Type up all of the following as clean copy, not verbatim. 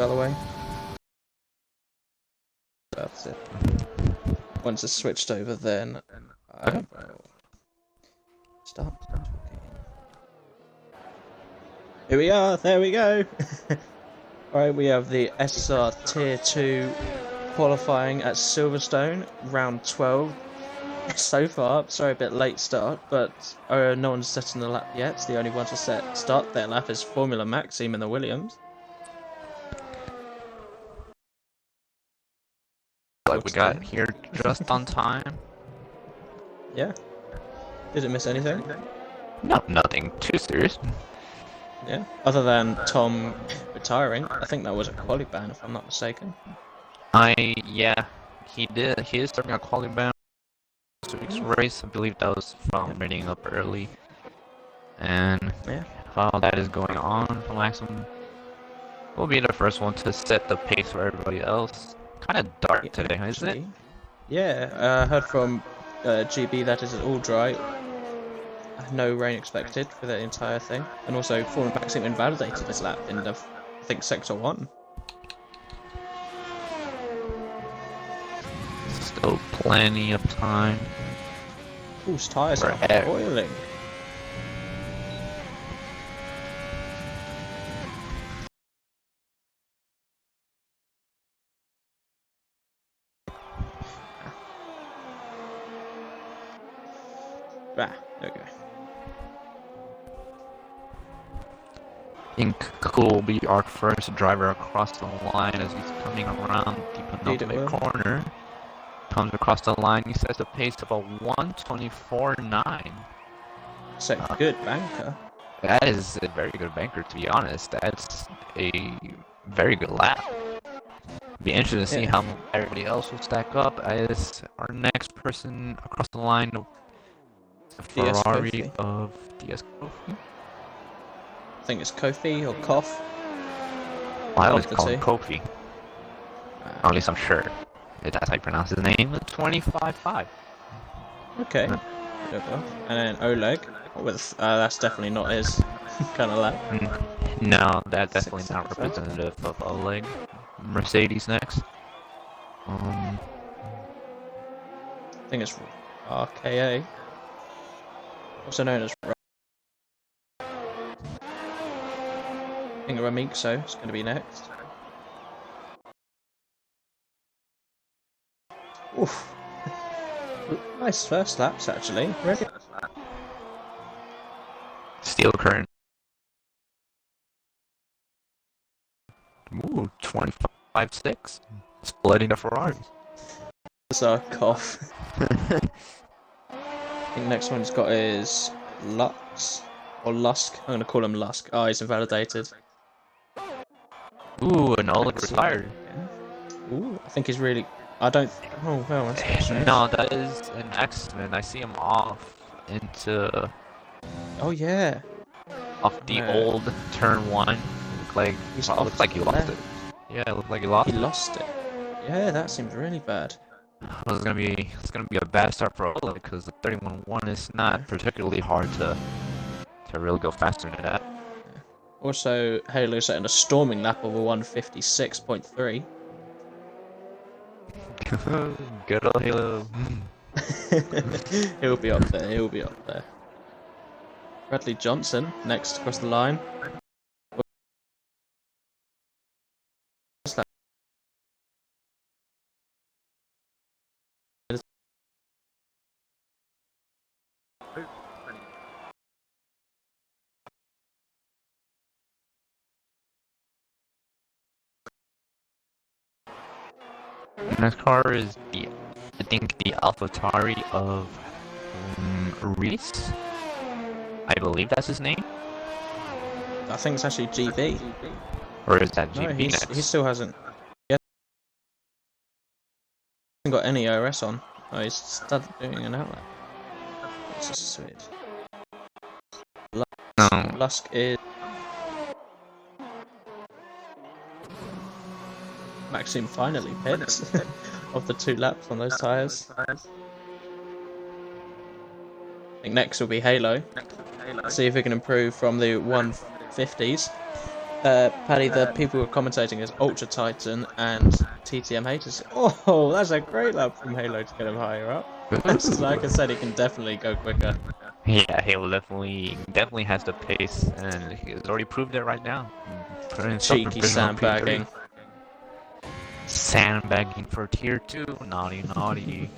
by the way. That's it. Once it's switched over, then I will start talking. Here we are, there we go! Alright, we have the SSR Tier 2 qualifying at Silverstone, round 12. So far, sorry, a bit late start, but no one's setting the lap yet. It's the only one to start their lap is Formula Maxime and the Williams. Like we got here just on time. Yeah. Didn't miss anything? No, nothing too serious. Yeah. Other than Tom retiring, I think that was a quali ban if I'm not mistaken. Yeah, he did. He is starting a quali ban this week's race. I believe that was from running up early. And yeah, while that is going on, Maxim will be the first one to set the pace for everybody else. Kind of dark today, isn't it? Yeah, I heard from GB that is all dry. No rain expected for the entire thing. And also, Formula Maxime invalidated his lap in, I think, Sector 1. Still plenty of time. Whose tyres are boiling? There we go. I think Cool will be our first driver across the line as he's coming around the penultimate corner. Comes across the line, he sets a pace of a 1:24.9. So good banker. That is a very good banker, to be honest. That's a very good lap. Be interested to see how everybody else will stack up as our next person across the line. The Ferrari of DS Kofi. I think it's Kofi or Koff. Well, I always call him Kofi. At least I'm sure. That's how you pronounce his name. 25.5. Okay. And then Oleg. With that's definitely not his kind of lap. No, that's definitely not representative of Oleg. Mercedes next. I think it's RKA. Also known as I think Ramikso is going to be next. Oof. Nice first laps actually. Really? Steel current. Ooh, 25.6. Splitting the Ferraris. That's our cough. I think next one he's got is Lux or Lusk. I'm gonna call him Lusk. Oh, he's invalidated. Ooh, and Oleg retired. Ooh, I think he's really. I don't. Oh well. No, that is an accident. I see him off into. Oh yeah. Off the old turn 1. Looks like he lost it. Yeah, it looked like he lost it. He lost it. Yeah, that seems really bad. It's gonna be a bad start for Oleg because the 31.1 is not particularly hard to really go faster than that. Also, Halo setting a storming lap of a 1:56.3. Good old Halo. He'll be up there. He'll be up there. Bradley Johnson next across the line. Next car is I think the AlphaTauri of Reese. I believe that's his name. I think it's actually GB. Or is that GB next? He still hasn't. He hasn't got any ORS on. Oh, he's started doing an outlet. Let's just switch. Lusk is. Maxime finally pits of the 2 laps on those tyres. I think next will be Halo. See if we can improve from the 150s. Paddy, the people who are commentating is Ultra Titan and TTM haters. Oh, that's a great lap from Halo to get him higher up. Just like I said, he can definitely go quicker. Yeah, Halo definitely has the pace, and he's already proved it right now. Putting himself in Cheeky provisional sandbagging. P3. Sandbagging for tier 2. Naughty, naughty.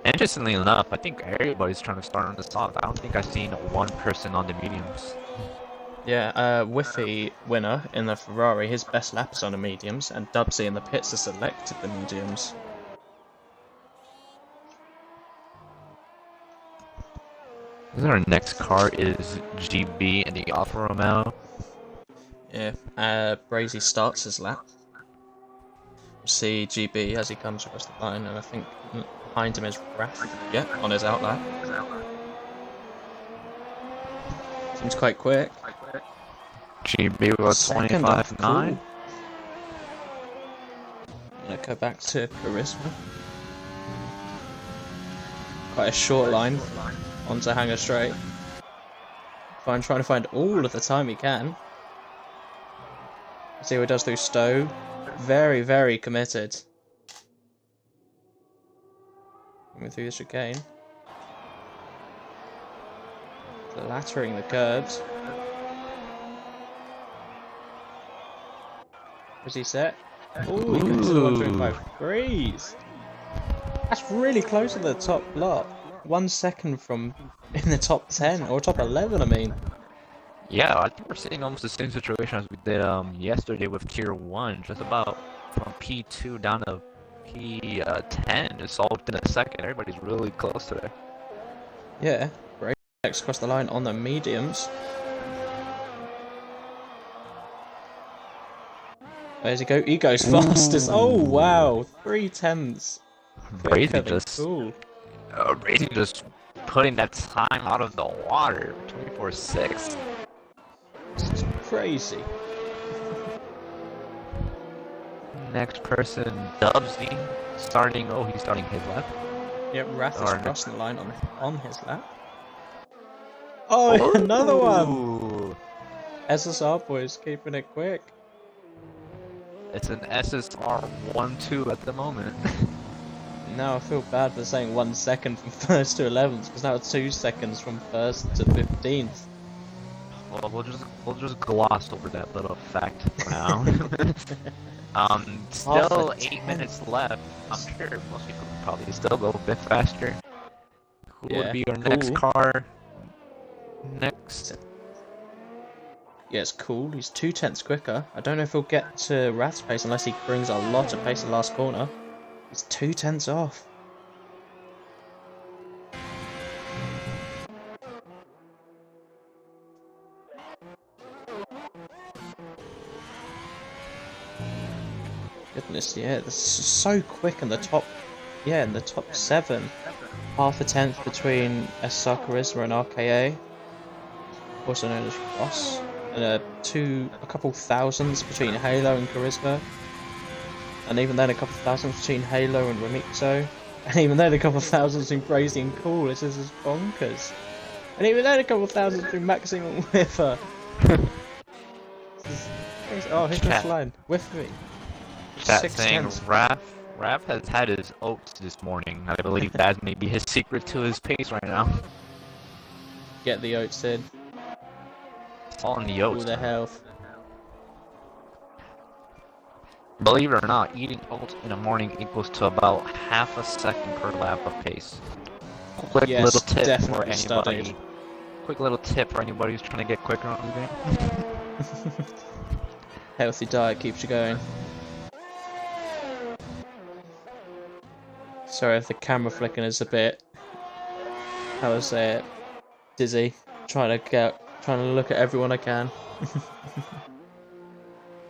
Interestingly enough, I think everybody's trying to start on the soft. I don't think I've seen one person on the mediums. Yeah, Whiffy winner in the Ferrari, his best lap is on the mediums, and Dubsy in the pits has selected the mediums. Our next car is GB in the Alfa Romeo. Yeah, Brazy starts his lap. We'll see GB as he comes across the line, and I think behind him is Raph. Yeah, on his out lap. Seems quite quick. GB was Second up, 25.9. cool. I'm gonna go back to Charisma. Quite a short line onto Hanger Straight. Fine, trying to find all of the time he can. See what he does through Stowe. Very, very committed. Coming through the chicane. Lattering the curbs. Was he set? Oh, he goes to the 125 degrees. That's really close to the top block. 1 second from in the top 10, or top 11, I mean. Yeah, I think we're seeing almost the same situation as we did yesterday with Tier 1. Just about from P2 down to P10. It's all within a second. Everybody's really close to there. Yeah, great. Next across the line on the mediums. Where's he go? He goes fastest. Oh, wow. 3/10. Brazy just, cool. Brazy just putting that time out of the water. 24.6. This is crazy. Next person, Dubsy, starting. Oh, he's starting his lap. Yep, Wrath is crossing the line on his lap. Oh, another one! SSR boys keeping it quick. It's an SSR 1-2 at the moment. Now I feel bad for saying 1 second from first to 11th, because now it's 2 seconds from first to 15th. Well, we'll just gloss over that little fact for now. Still 8 minutes left. I'm sure most people would probably still go a bit faster. Who would be our next car? Next. Yeah, it's cool. He's 2/10 quicker. I don't know if he'll get to Rath's pace unless he brings a lot of pace in the last corner. He's 2/10 off. Goodness, yeah, this is so quick in the top. Yeah, in the top 7. Half a tenth between SR Charisma and RKA, also known as Ross, and a couple thousands between Halo and Charisma, and even then a couple thousands between Halo and Remixo, and even then a couple thousands between Brazy and Cool. This is bonkers, and even then a couple thousands between Maxim and Whiffer. Oh, hit this line, Whiff me. Chat saying Raph has had his oats this morning. I believe that may be his secret to his pace right now. Get the oats in. It's all in the oats. All the health. Believe it or not, eating oats in the morning equals to about half a second per lap of pace. Quick little tip for anybody. Studied. Quick little tip for anybody who's trying to get quicker on the game. Healthy diet keeps you going. Sorry if the camera flicking is a bit, how to say it, dizzy. Trying to look at everyone I can.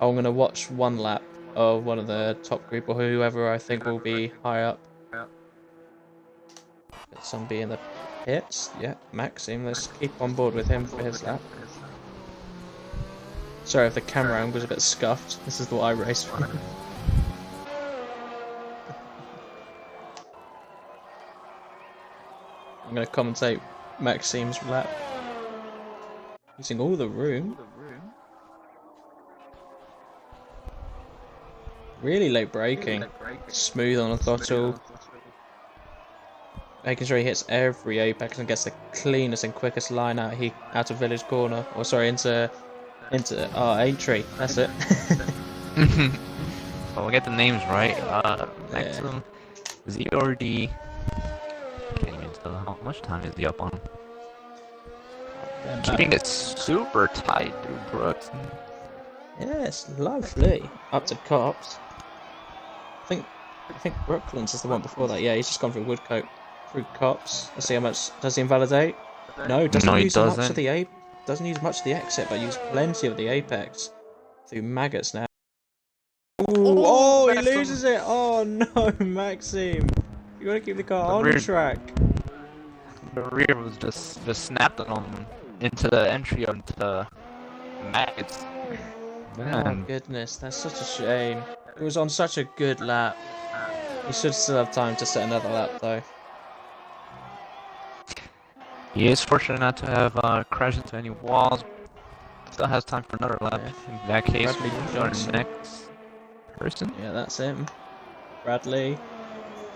I'm gonna watch one lap of one of the top group or whoever I think will be high up. Let some be in the pits. Yeah, Maxim. Let's keep on board with him for his lap. Sorry if the camera angle was a bit scuffed. This is what I race for. I'm going to commentate Maxim's lap. Using all the room. Really late braking. Smooth on the throttle. Making sure he hits every apex and gets the cleanest and quickest line out of Village Corner. Or sorry, into our entry. That's it. So we'll get the names right. Yeah. Maximum Z or D. Can't even tell how much time is he up on. Keeping it super tight through Brooks. Yes, lovely. Up to Cops. I think Brooklands is the one before that. Yeah, he's just gone through Woodcote, through Cops. Let's see how much does he invalidate. No, doesn't use much of the doesn't use much of the exit, but use plenty of the apex through Maggots now. Ooh, oh, he loses it. Oh no, Maxime. You gotta keep the car on track. The rear was just snapped on him into the entry onto the Maggots. Oh goodness, that's such a shame. It was on such a good lap. He should still have time to set another lap though. He is fortunate not to have crashed into any walls. Still has time for another lap. Yeah. In that case, Bradley we'll go to the next person. Yeah, that's him. Bradley.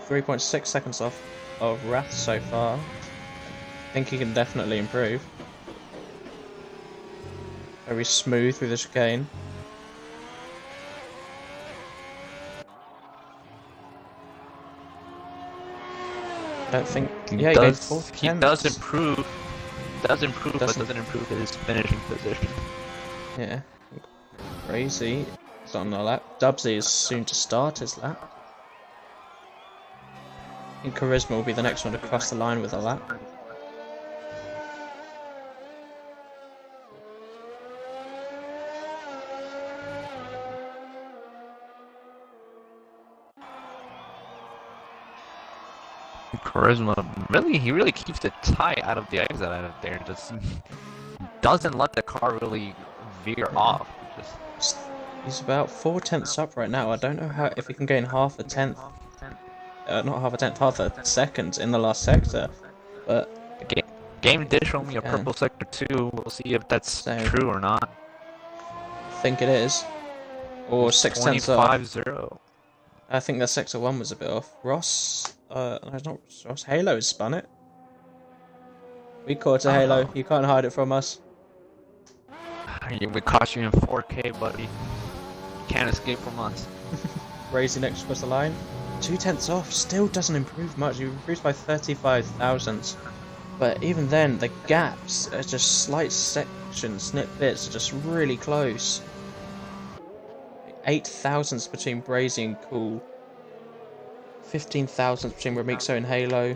3.6 seconds off of Wrath so far. I think he can definitely improve. Very smooth through the chicane. I don't think. Yeah, he gained 4 He does improve. But doesn't improve his finishing position. Yeah. Crazy. He's on the lap. Dubsy is soon to start his lap. I think Charisma will be the next one to cross the line with a lap. Charisma, he really keeps it tight out of the exit out of there. Just doesn't let the car really veer off. He's about 4 tenths up right now. I don't know if he can gain half a tenth. Not half a tenth, half a second in the last sector. But game did show me a purple sector too. We'll see if that's true or not. I think it is. Or 6 tenths off. 25-0. I think that sector 1 was a bit off. Ross, no, it's not Ross. Halo spun it. We caught a Halo. You can't hide it from us. We caught you in 4K, buddy. You can't escape from us. Raising next across the line. 2 tenths off. Still doesn't improve much. You improves by 35 thousandths. But even then, the gaps are just slight sections, snip bits are just really close. 8 thousandths between Brazy and Cool. 15 thousandths between Remixo and Halo.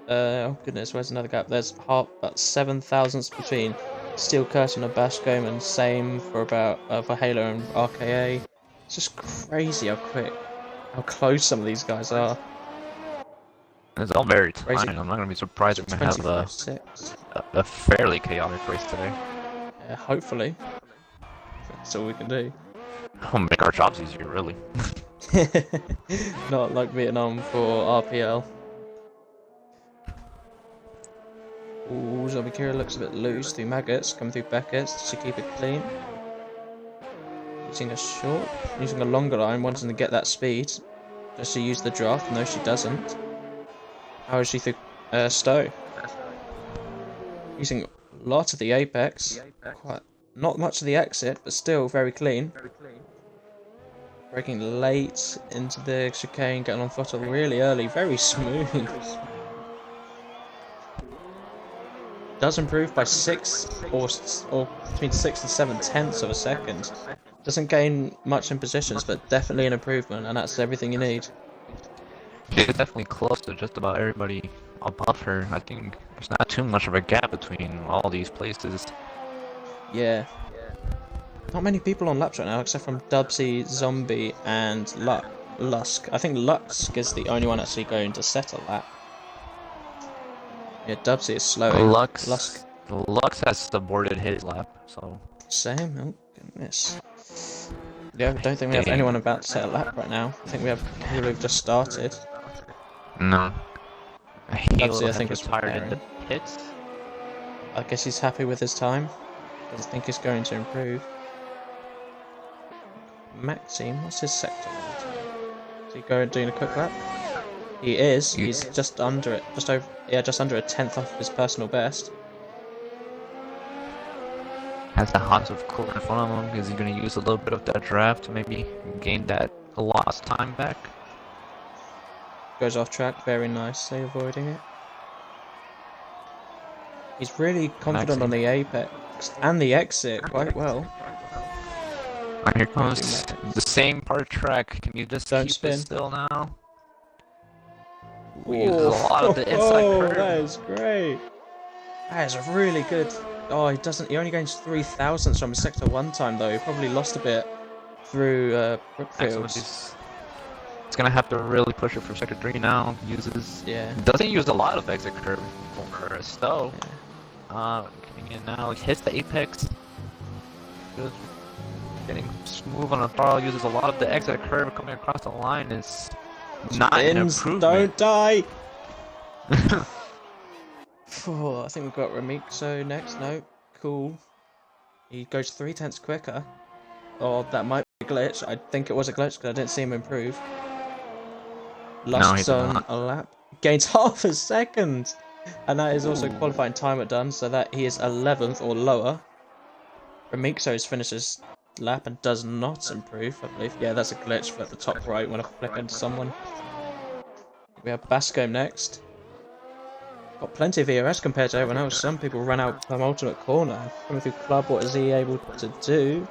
Oh goodness, where's another gap? There's about 7 thousandths between Steel Curtain and Bashcombe, and same for about for Halo and RKA. It's just crazy how close some of these guys are. It's all very tight. I'm not gonna be surprised if we have a fairly chaotic race today. Yeah, hopefully. That's all we can do. I'll make our jobs easier, really. Not like Vietnam for RPL. Ooh, Zombie looks a bit loose through Maggots, coming through Beckett's to keep it clean. Using a longer line, wanting to get that speed. Does she use the draft? No, she doesn't. How is she through Stowe? Using lots of the apex. Not much of the exit, but still very clean. Braking late into the chicane, getting on throttle really early, very smooth. Does improve by 6 or between 6 and 7 tenths of a second. Doesn't gain much in positions, but definitely an improvement, and that's everything you need. She's definitely close to just about everybody above her. I think there's not too much of a gap between all these places. Yeah. Not many people on laps right now, except from Dubsy, Zombie, and Lusk. I think Lusk is the only one actually going to set a lap. Yeah, Dubsy is slowing. Lux has aborted his lap, so... Same? Oh, goodness. Yeah, I don't think we have anyone about to set a lap right now. I think we have people who've just started. No. Dubsy, I think, is tired in the pits. I guess he's happy with his time. Doesn't think he's going to improve. Maxime, what's his sector? Is he going doing a quick lap? He is. He's just under it, just over, yeah, just under a tenth off his personal best. Has a hot of cool in front of him. Is he going to use a little bit of that draft to maybe gain that lost time back? Goes off track, very nicely avoiding it. He's really confident on the apex and the exit quite well. And here comes the same part track. Can you just Don't keep spin. it still now? We use a lot of the inside curve. That is great. That is really good. Oh, he doesn't. He only gains 3,000 from sector 1 time though. He probably lost a bit through Brookfields. It's gonna have to really push it for sector 3 now. Doesn't use a lot of exit curve for a stow. Yeah. Coming in now, hits the apex. Just getting smooth on the throttle. Uses a lot of the exit curve coming across the line. Is not an improvement. Don't die. Oh, I think we've got Remixo next. No, cool. He goes 3/10 quicker. Oh, that might be a glitch. I think it was a glitch because I didn't see him improve. Lost zone a lap. Gains half a second. And that is also qualifying time at done, so that he is 11th or lower. Remixo's finishes lap and does not improve, I believe. Yeah, that's a glitch at the top right when I flip into someone. We have Bascom next. Got plenty of ERS compared to everyone else. Some people run out from ultimate corner. Coming through club, what is he able to do?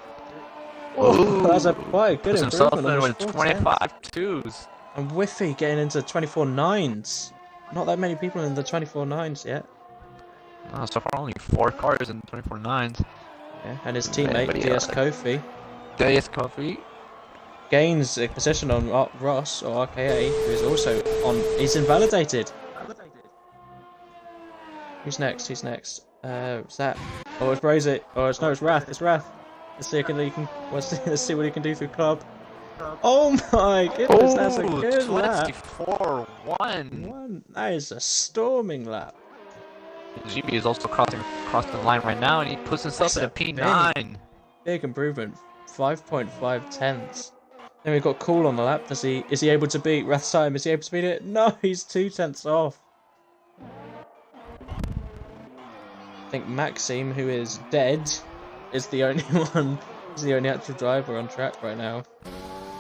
Oh, that's a quite good improvement on with 25 twos. And Whiffy getting into 24 nines. Not that many people in the 24 nines yet. So far only 4 cars in 24 nines. Yeah, and his teammate DS Kofi. DS Kofi gains a position on Ross or RKA, who is also on. He's invalidated. Who's next? Who's next? What's that? Oh, it's Brazy. Oh, it's Wrath. It's Wrath. Let's see let's see what he can do through club. Oh my goodness, that's a good lap. 24-1. That is a storming lap. GB is also crossing across the line right now, and he puts himself at a P9. Big improvement, 5.5 tenths. Then we've got Cool on the lap. Is he able to beat Wrath's time? Is he able to beat it? No, he's 2 tenths off. I think Maxime, who is dead, is the only one. He's the only actual driver on track right now.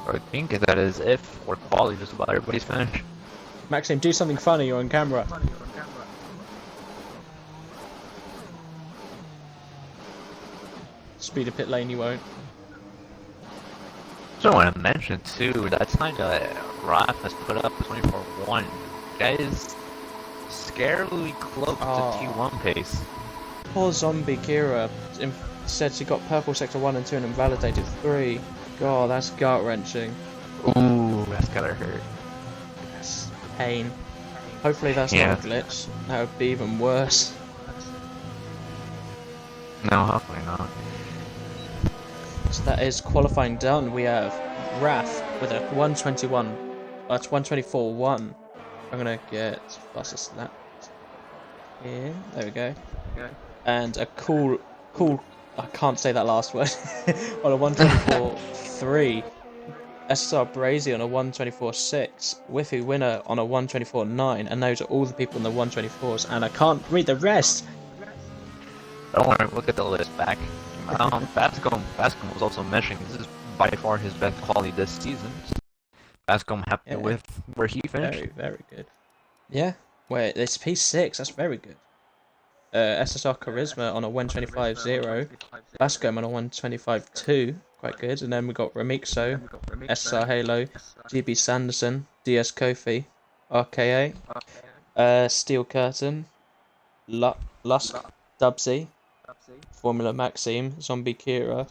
I think that is if for quality, just about everybody's finished. Maxime, do something funny. You're on camera. Speed of pit lane, you won't. So I want to mention too, that time that Raph has put up 24-1, that is scarily close to T1 pace. Poor zombie Kira said she got purple sector 1 and 2 and invalidated 3. God, that's gut wrenching. Ooh, that's gotta hurt. That's pain. Hopefully that's not a glitch. That would be even worse. No, hopefully not. So that is qualifying done. We have Wrath with a 124-1. I'm gonna get fastest lap here. There we go. And a cool. I can't say that last word. On a 124-3. SSR Brazy on a 124-6. Whiffy winner on a 124-9. And those are all the people in the 124s. And I can't read the rest. Don't worry, we'll get the list back. Bascom was also mentioning this is by far his best quality this season. Bascom happy with where he finished. Very, very good. Yeah, wait, it's P6, that's very good. SSR Charisma on a 125-0. Bascom on a 125-2, quite good. And then we got Remixo, SSR Halo, GB Sanderson, DS Kofi, RKA, Steel Curtain, Lusk, Dubsy, Formula Maxime, Zombie Kira,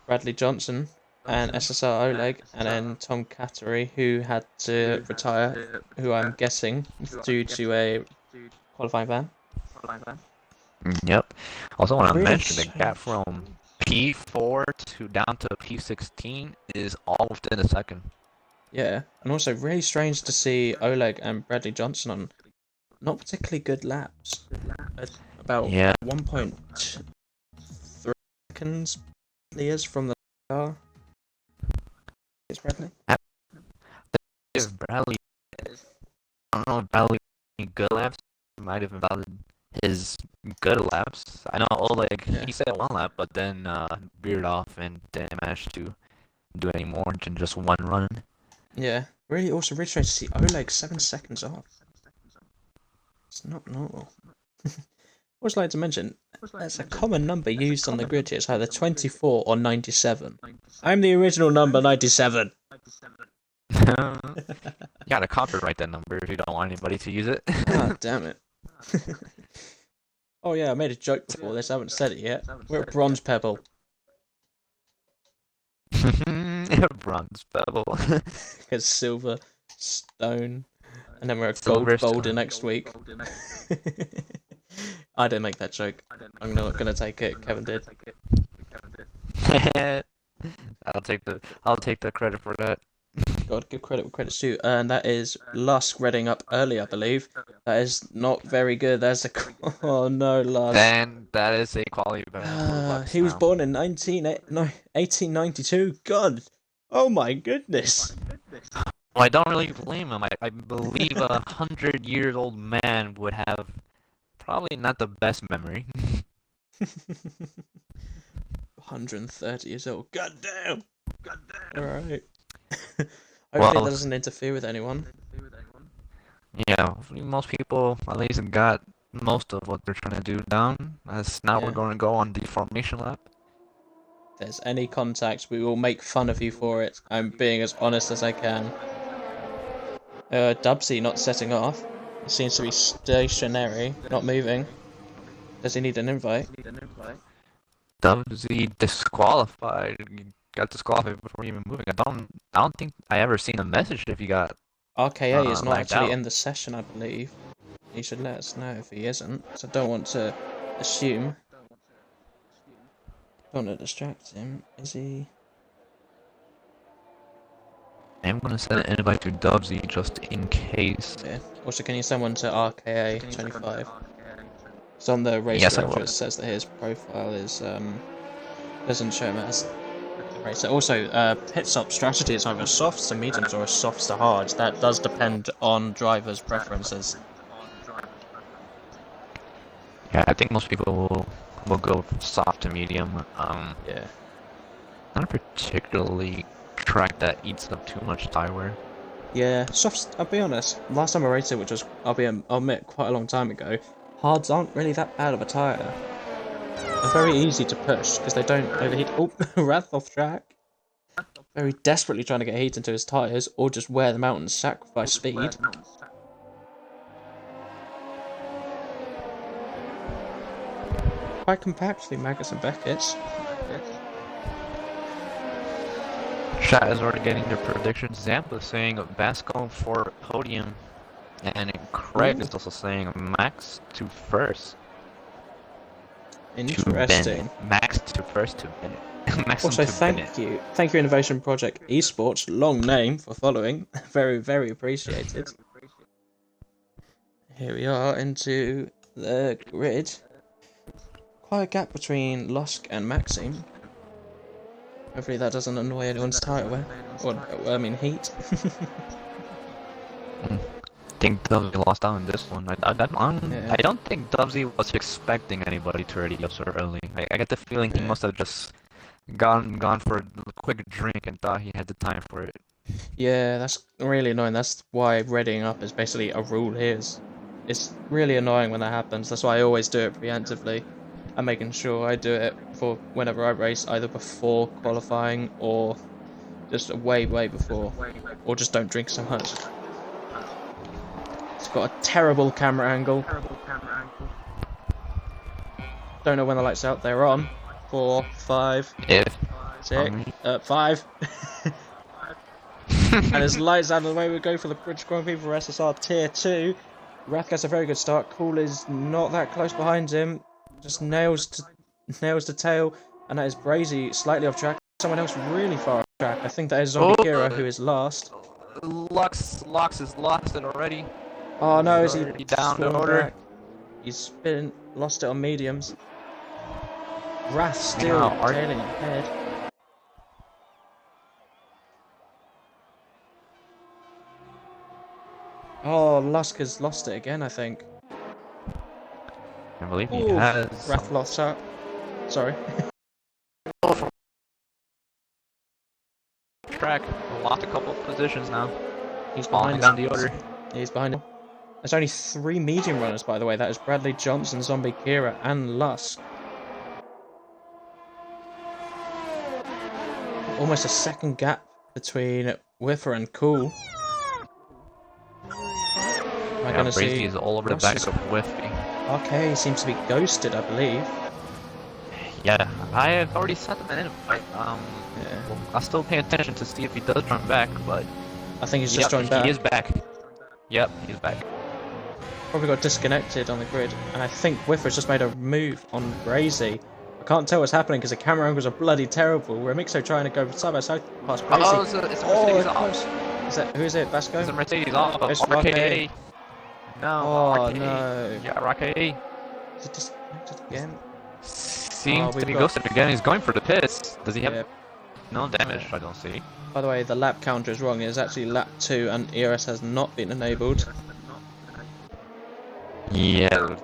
Bradley Johnson, and SSR Oleg, and then Tom Cattery, who had to retire, who I'm guessing due to a qualifying ban. Yep. Also want to mention the gap from P4 to down to P16 is all within a second. Yeah, and also really strange to see Oleg and Bradley Johnson on not particularly good laps. About 1.3 seconds years from the car. friendly. If Bradley, I don't know if Bradley had any good laps, he might have invalid his good laps. I know Oleg, Yeah. he said one lap, but then veered off and didn't manage to do any more than just one run. Yeah. Really also really strange to see Oleg 7 seconds off. It's not normal. I'd like to mention, that's a common number used on the grid here. It's either 24 or 97. I'm the original number 97. You gotta copyright that number if you don't want anybody to use it. Ah, damn it. Oh yeah, I made a joke before this, I haven't said it yet. We're at Bronze Pebble. Bronze Pebble. Because silver, stone, and then we're at Silver gold boulder stone. next week. I didn't make that joke. I'm not gonna take it, Kevin did. I'll take the credit for that. God, give credit where credit's due. And that is Lusk reading up early, I believe. That is not very good. That's a... Oh no, Lusk. Then that is a quality bonus for Lux He was now. born in 1892. God. Oh my goodness. Well, I don't really blame him. I believe a 100-year-old man would have probably not the best memory. 130 years old. God damn. Alright. Hopefully Well, that doesn't interfere with anyone. yeah, hopefully most people at least got most of what they're trying to do down. As now Yeah. we're going to go on the formation lap. If there's any contact, we will make fun of you for it. I'm being as honest as I can. Dubsy not setting off. He seems to be stationary, not moving. Does he need an invite? Dubsy disqualified. You got disqualified before even moving. I don't think I ever seen a message if you got. RKA is not lagged actually out. in the session, I believe. He should let us know if he isn't, so I don't want to assume. Don't want to distract him. Is he? I'm gonna send an invite to Dubsy just in case. Yeah. Also, can you send one to RKA 25? It's on the race Yes, I director. will. It says that his profile is doesn't show him as a racer. Also, pit stop strategy is either softs to mediums or softs to hards. That does depend on drivers' preferences. Yeah, I think most people will go soft to medium. Yeah. Not particularly track that eats up too much tire wear. Yeah, softs. I'll be honest. Last time I raced it, which was I'll admit quite a long time ago, hards aren't really that bad of a tire. They're very easy to push because they don't overheat. Oh, Wrath off track. Very desperately trying to get heat into his tires, or just wear them out and sacrifice speed. Quite compactly, Magus and Beckett's. Chat is already getting their predictions. Zampa is saying Vasco for podium, and Craig is also saying Max to first. Interesting. Max to first to Bennett. Max Also, to thank Bennett. you, Innovation Project Esports, long name for following. Very, very appreciated. Here we are into the grid. Quite a gap between Lusk and Maxime. Hopefully that doesn't annoy anyone's tire wear. Or, I mean, heat. I think Dubsy lost out in this one. I don't think Dubsy was expecting anybody to already up so early. I get the feeling he must have just gone for a quick drink and thought he had the time for it. Yeah, that's really annoying. That's why readying up is basically a rule here. It's really annoying when that happens. That's why I always do it preemptively. I'm making sure I do it for whenever I race, either before qualifying or just way before, or just don't drink so much. It's got a terrible camera angle. Don't know when the lights out. They're on. 4, 5, If 6, 5. And as lights out of the way, we go for the British Grand Prix for SSR Tier 2. Rath gets a very good start. Cool is not that close behind him. Just nails to tail. And that is Brazy slightly off track. Someone else really far off track. I think that is Zombie Kira who is last. Lux is lost it already. Oh no, is he already down the swung order? back? He's lost it on mediums. Rath still tailing ahead. Oh, Lusk has lost it again, I think. I believe he Ooh, has. Rath lost up. Sorry. Track. Lost a couple of positions now. He's Falling behind down us. the order. He's behind him. There's only 3 medium runners, by the way. That is Bradley Johnson, Zombie Kira, and Lusk. Almost a second gap between Whiffer and Cool. Am I going to Brazy see... is all over the back of Whiffy. Okay, seems to be ghosted, I believe. Yeah, I have already sent him an invite. Yeah. Well, I'll still pay attention to see if he does join back, but I think he's just joined back. He is back. Yep, he's back. Probably got disconnected on the grid, and I think Whiffer's just made a move on Brazy. I can't tell what's happening because the camera angles are bloody terrible. Remixo trying to go side by side past Brazy. Oh, it's a Mercedes off. Is that, who is it, Basco? It's a Mercedes off. It's RKA. No, Oh, RKA. no. Yeah, RKA. Is it disconnected again? Seems to be ghosted again. He's going for the pits. Does he have no damage? I don't see. By the way, the lap counter is wrong. It is actually lap 2 and ERS has not been enabled. Yeah,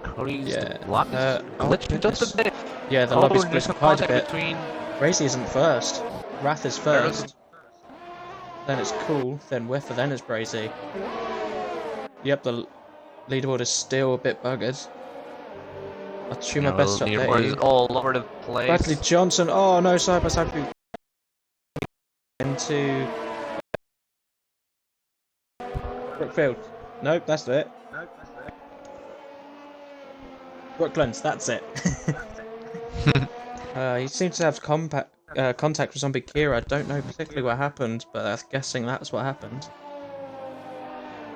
Cody's lap is glitching just a bit. Yeah, the lobby's glitching quite a bit. Between... Brazy isn't first. Rath is first. Then it's Cool, then Whiffer, then it's Brazy. Yep, the leaderboard is still a bit buggered. I'll try my best to update leaderboard you. is all over the place. Bradley Johnson, oh no, side by side into Brookfield. Nope, that's it. Brooklands, that's it. He seems to have contact with Zombie Kira. I don't know particularly what happened, but I'm guessing that's what happened.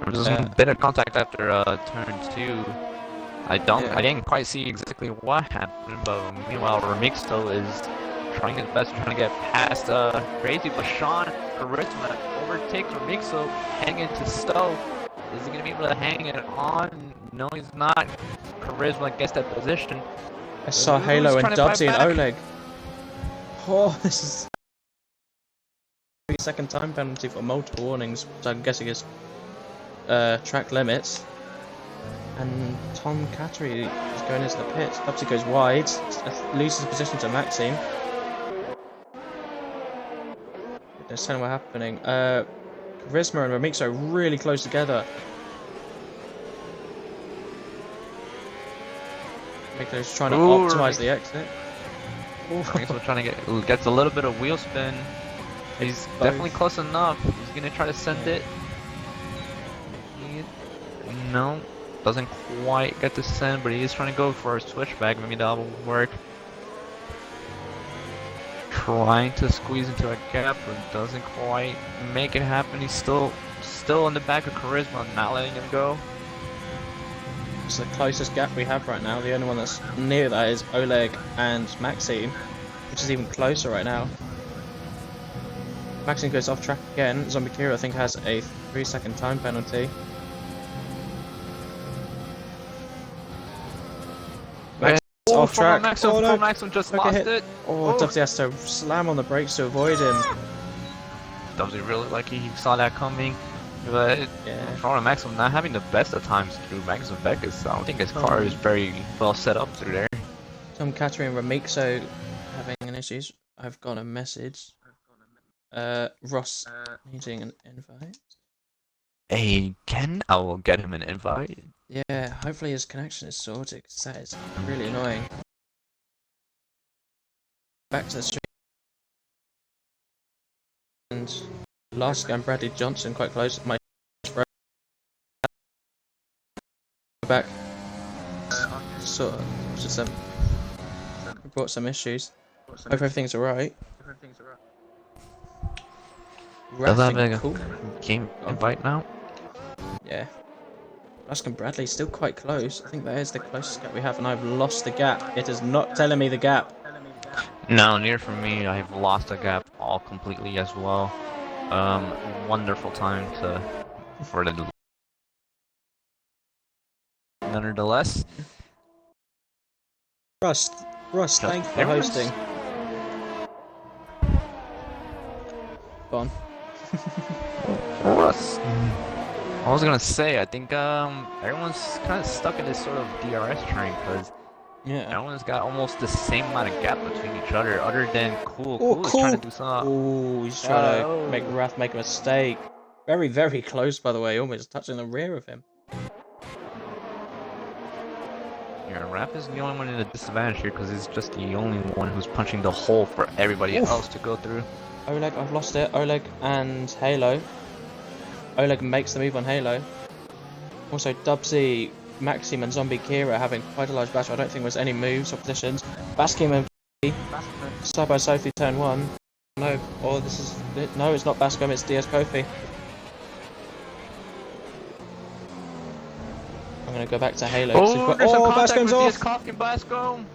There was a bit of contact after turn 2. I didn't quite see exactly what happened, but meanwhile Remixo is trying his best to get past Crazy, but Sean Charisma overtakes Remixo, heading into Stowe. Is he gonna be able to hang it on? No, he's not. Charisma gets that position. I saw Halo and Dubsy and Oleg. Oh, this is 3-second time penalty for multiple warnings, which I'm guessing is track limits. And Tom Cattery is going into the pits. Dubsy goes wide, loses position to Maxime. Don't know what's happening. Charisma and Remixo are really close together. Remixo's trying to optimize the exit. Remixo trying to gets a little bit of wheel spin. He's definitely close enough. He's gonna try to send it. No, doesn't quite get to send, but he is trying to go for a switchback. Maybe that will work. Trying to squeeze into a gap, but doesn't quite make it happen. He's still on the back of Charisma, not letting him go. It's the closest gap we have right now. The only one that's near that is Oleg and Maxime, which is even closer right now. Maxime goes off track again. Zombie Kira, I think, has a 3-second time penalty. Off track. Maxim just lost it. Oh, Dubsy has to slam on the brakes to avoid him. Dubsy really lucky he saw that coming. But Maxim not having the best of times through Maxim Beckus. I don't think his car is very well set up through there. Tom Cattery and Remixo having an issues. I've got a message. Ross needing an invite. Hey, Ken, I will get him an invite. Yeah, hopefully his connection is sorted, because that is really annoying. Back to the stream. And last game, Bradley Johnson quite close. My back. Sort of, just brought some issues. Hope everything's alright. Does have a cool game invite now? Yeah. Lusk and Bradley still quite close. I think that is the closest gap we have, and I've lost the gap. It is not telling me the gap. No, near for me. I've lost the gap all completely as well. Wonderful time for the nonetheless. Rust, thank you for hosting. Go on. Rust. I was gonna say, I think everyone's kind of stuck in this sort of DRS train because Yeah. everyone's got almost the same amount of gap between each other than Cool. Oh, Cool is trying to cool. do some. Oh, he's trying to make Oh. Wrath make a mistake. Very, very close, by the way, almost touching the rear of him. Yeah, Raph is the only one in a disadvantage here because he's just the only one who's punching the hole for everybody else to go through. Oleg, I've lost it. Oleg and Halo. Oleg makes the move on Halo. Also, Dubsy, Maxim, and Zombie Kira having quite a large battle. I don't think there's any moves or positions. Baskim and side by side through turn 1. No, or this is. No, it's not Bascom, it's DS Kofi. I'm gonna go back to Halo. Oh, there's some contact Bascom's with off! DS Kofi and Bascom.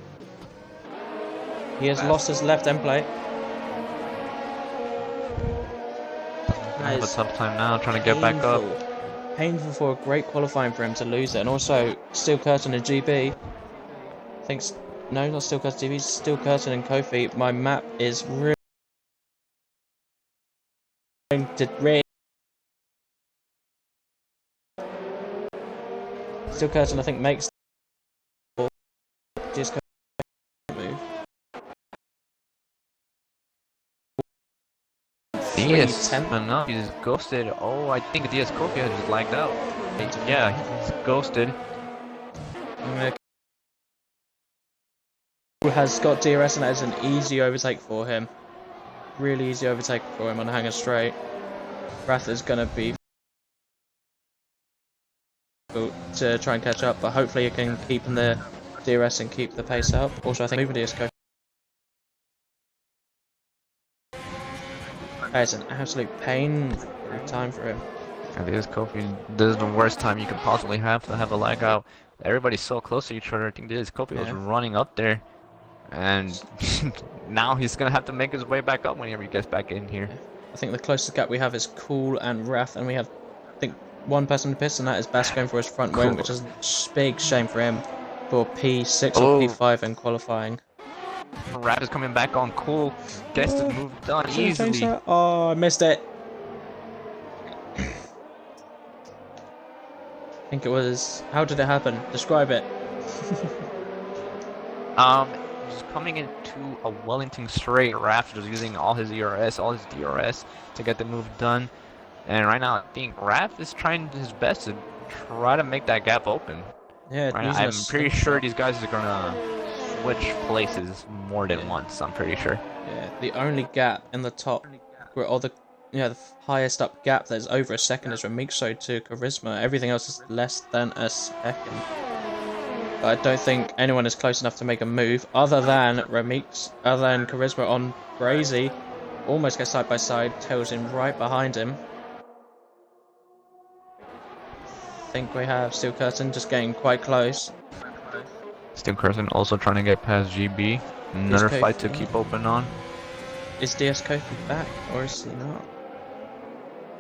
He has lost his left end plate. I have a tough time now trying to get back up. Painful for a great qualifying for him to lose it, and also Steel Curtain and GB. Thinks no, not Steel Curtain GB, Steel Curtain and Kofi. My map is really Steel Curtain, I think, makes just move. DS, no, he's ghosted. Oh, I think DS Kofi has just lagged out. Yeah, he's ghosted. Has got DRS, and that is an easy overtake for him. Really easy overtake for him on Hanger Straight. Wrath is going to be to try and catch up, but hopefully he can keep in the DRS and keep the pace up. Also, I think moving DS Kofi. It's an absolute pain time for him. And DS Kofi, this is the worst time you could possibly have to have a lag out. Everybody's so close to each other. I think DS Kofi was running up there. And now he's going to have to make his way back up whenever he gets back in here. I think the closest gap we have is Cool and Wrath, and we have, I think, one person to piss, and that is Bass going for his front wing, which is a big shame for him for P6 or P5 in qualifying. Wrath is coming back on Cool. Gets the move done easily. Oh, I missed it. I think it was... How did it happen? Describe it. Just coming into a Wellington straight, Raph just using all his ERS, all his DRS to get the move done. And right now, I think Raph is trying his best to try to make that gap open. Yeah, right, I'm pretty sure these guys are gonna switch places more than once. I'm pretty sure. Yeah, the only gap in the top, where all the the highest up gap that's over a second is Remixo to Charisma. Everything else is less than a second. I don't think anyone is close enough to make a move other than Charisma on Brazy. Almost gets side by side, tails in right behind him. I think we have Steel Curtain just getting quite close. Steel Curtain also trying to get past GB. Another fight to keep open on. Is DS Kofi back or is he not?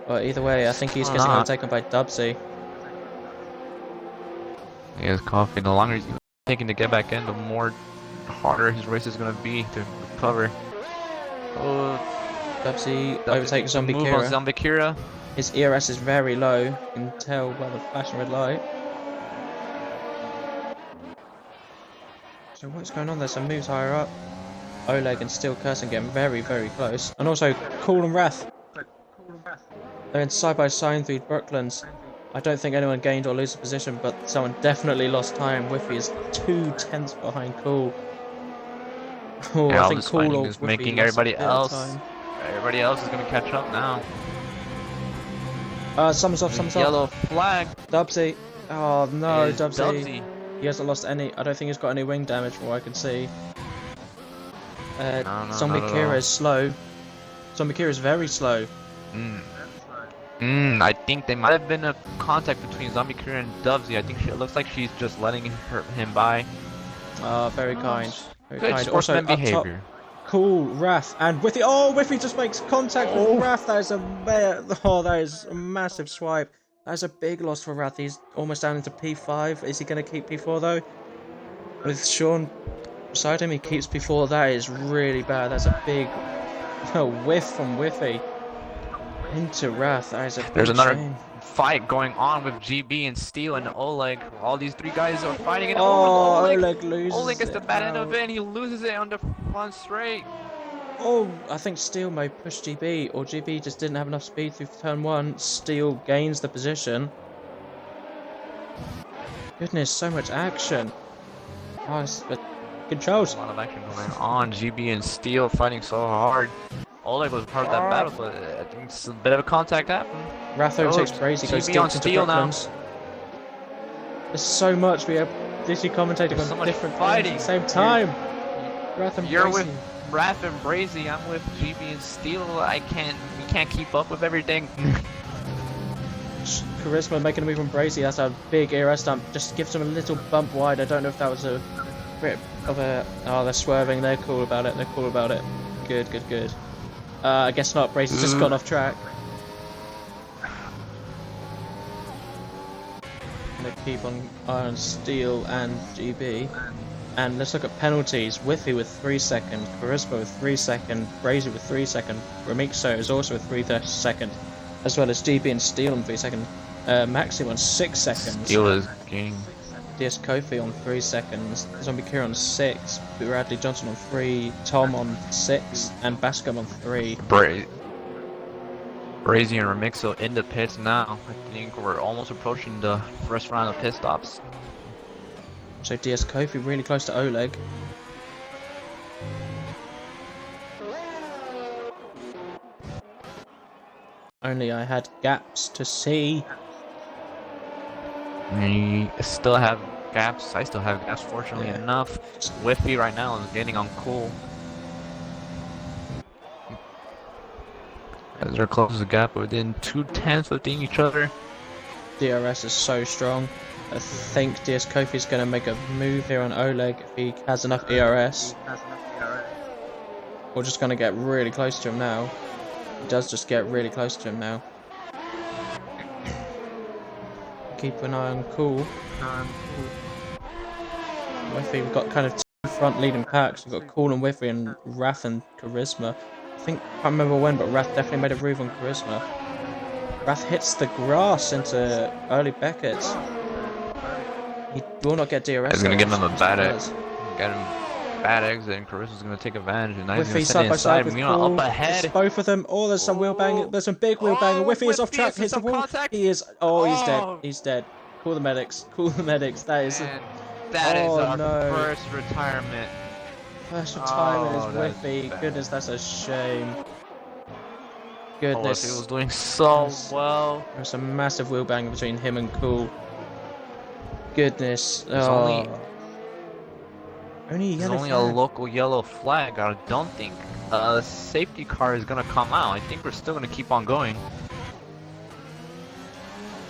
Well, either way, I think he's getting overtaken by Dubsy. Yes, Coffee. The longer he's taking to get back in, the more harder his race is going to be to recover. Oh, Dubsy overtakes Zombie Kira. Zombie Kira. His ERS is very low. You can tell by the flashing red light. So what's going on? There's some moves higher up. Oleg and Steel Curtain getting very, very close. And also Cool and Wrath. They're in side by side through Brooklands. I don't think anyone gained or lost a position, but someone definitely lost time. Whiffy is 2 tenths behind Cool. Oh, yeah, I think Cool is making everybody else. Everybody else is gonna catch up now. Someone's off. Yellow flag. Dubsy. Oh no, Dubsy. He hasn't lost any. I don't think he's got any wing damage from what I can see. Zombie Kira is slow. Zombie Kira is very slow. I think they might have been a contact between Zombie Kira and Dubsy. I think it looks like she's just letting him by. Very kind. Very Good kind. sportsman behavior. Cool, Wrath, and Whiffy. Oh, Whiffy just makes contact with Wrath. That is that is a massive swipe. That is a big loss for Wrath. He's almost down into P5. Is he going to keep P4 though? With Sean beside him, he keeps P4. That is really bad. That's a big whiff from Whiffy. Into Wrath. That is a There's big another shame. fight going on with GB and Steel and Oleg. All these three guys are fighting, and Oh, Oleg Oleg loses gets the it bad end of out. it, and he loses it on the front straight. Oh, I think Steel may push GB, or GB just didn't have enough speed through turn 1. Steel gains the position. Goodness, so much action. Nice, but controls. A lot of action going on. GB and Steel fighting so hard. Oleg was part of that battle, but I think it's a bit of a contact happened. Ratho takes Brazy, goes GB deep on into Steel now. Brooklands. There's so much. We have literally commentating There's on so much different fighting things at the same time. Wrath and You're Brazy. with Wrath and Brazy. I'm with GB and Steel. We can't keep up with everything. Charisma making a move on Brazy. That's a big ERS stump. Just gives him a little bump wide. I don't know if that was a bit of a. Oh, they're swerving. They're cool about it. They're cool about it. Good, good, good. I guess not. Brazy's just gone off track. Gonna keep on Steel and GB. And let's look at penalties. Whiffy with 3 seconds, Charisma with 3 seconds, Brazy with 3 seconds, Remixo is also with 3 seconds, as well as GB and Steel on 3 seconds. Maxim on 6 seconds. Steel is gaining. DS Kofi on 3 seconds, Zombie Kira on 6, Bradley Johnson on 3, Tom on 6, and Bascom on 3. Brazy and Remixo in the pits now. I think we're almost approaching the first round of pit stops. So DS Kofi really close to Oleg. Only I had gaps to see. We still have gaps. I still have gaps, fortunately enough. Whiffy right now is getting on cool. As they're close the gap within 2/10 of each other. DRS is so strong. I think DS Kofi is going to make a move here on Oleg if he has enough ERS. We're just going to get really close to him now. He does just get really close to him now. Keep an eye on Cool. Whiffy, we've got kind of two front leading packs. We've got Cool and Whiffy and Wrath and Charisma. I can't remember when, but Wrath definitely made a move on Charisma. Wrath hits the grass into early Beckett. He will not get DRS. He's gonna give him a bad exit. Get him bad exit, and Charisma's gonna take advantage. And now he's Whiffy gonna side send it by side inside. with Meanwhile, Cool. up ahead. It's both of them. Oh, there's some wheel banging. There's some big wheel banging. Whiffy is off Whiffy track. is Hits the some wall. contact. He is. Oh, he's dead. He's dead. Call the medics. Call the medics. That is. And that is our no. first retirement. First retirement Oh, is that's Whiffy. bad. Goodness, that's a shame. Oh, Goodness. he was doing so Yes. well. There's a massive wheel bang between him and Cool. Goodness. There's only There's yellow only a flag. local yellow flag. I don't think a safety car is gonna come out. I think we're still gonna keep on going.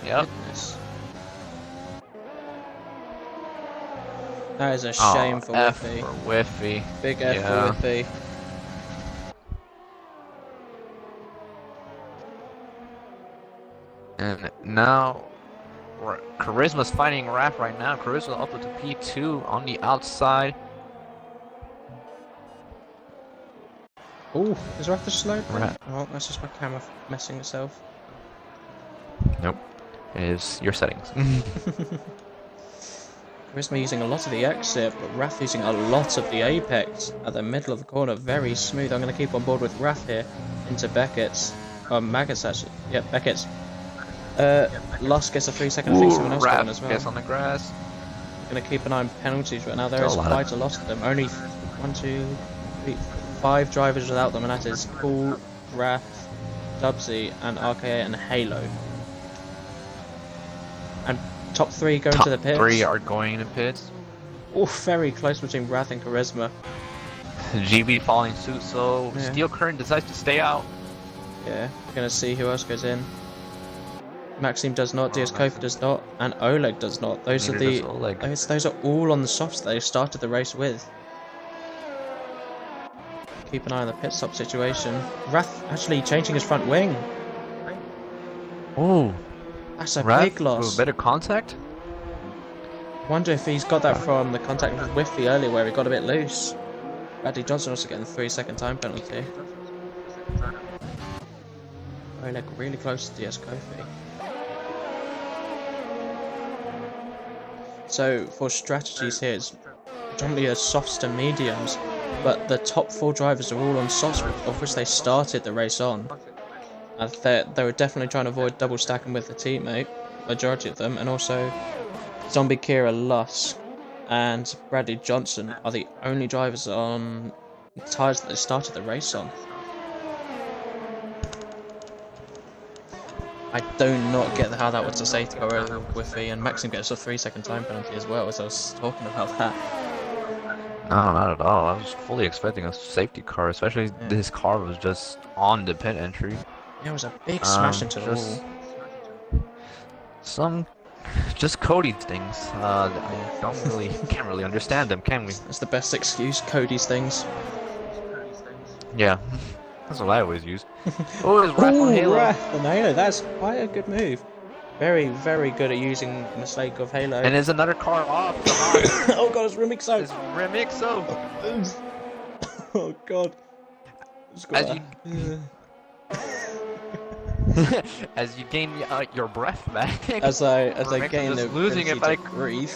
Yep. Goodness. That is a shame for F Whiffy. for Whiffy. Big F Yeah. for Whiffy. And now, Charisma's fighting Raph right now. Charisma up to P2 on the outside. Ooh, is Raph the slow? Right. Oh, that's just my camera messing itself. Nope. It is your settings. Charisma using a lot of the exit, but Raph using a lot of the apex at the middle of the corner. Very smooth. I'm going to keep on board with Raph here into Beckett's. Maggots actually. Yep, Beckett's. Lost gets a 3 second. I think someone else got one as well. Gets on the grass. Gonna keep an eye on penalties right now. There Still is a lot quite a lot of them. Only 1, 2, 3, 5 drivers without them, and that is Cool, Wrath, Dubsy, and RKA and Halo. And top 3 going to the pits. Top 3 are going in the pits. Oh, very close between Wrath and Charisma. GB following suit, so Yeah. Steel Current decides to stay out. Yeah, we're gonna see who else goes in. Maxime does not, DS Kofa does not, and Oleg does not. Those Neither are the does Oleg. those are all on the softs that they started the race with. Keep an eye on the pit stop situation. Wrath actually changing his front wing. Oh, That's a Raph big loss. with better contact. Wonder if he's got that from the contact with Whiffy earlier where he got a bit loose. Bradley Johnson also getting a 3 second time penalty. Oleg really close to DS Kofi. So for strategies here, it's predominantly softs to mediums, but the top 4 drivers are all on softs, of which they started the race on. And they were definitely trying to avoid double stacking with the teammate, majority of them, and also Zombie Kira, Lusk, and Bradley Johnson are the only drivers on tyres that they started the race on. I do not get how that was a safety car with the, and Maxim gets a 3-second time penalty as well, as I was talking about that. No, not at all. I was fully expecting a safety car, especially this car was just on the pit entry. Yeah, it was a big smash into the wall. Just Cody things. I can't really understand them, can we? That's the best excuse, Cody's things. Yeah, that's what I always use. Oh, it's Raph on Halo. Raph on Halo, that's quite a good move. Very, very good at using the mistake of Halo. And there's another car off. Oh god, it's Remixo. It's Remixo. Oh god. As you gain your breath back. As I gain the losing it, to breathe.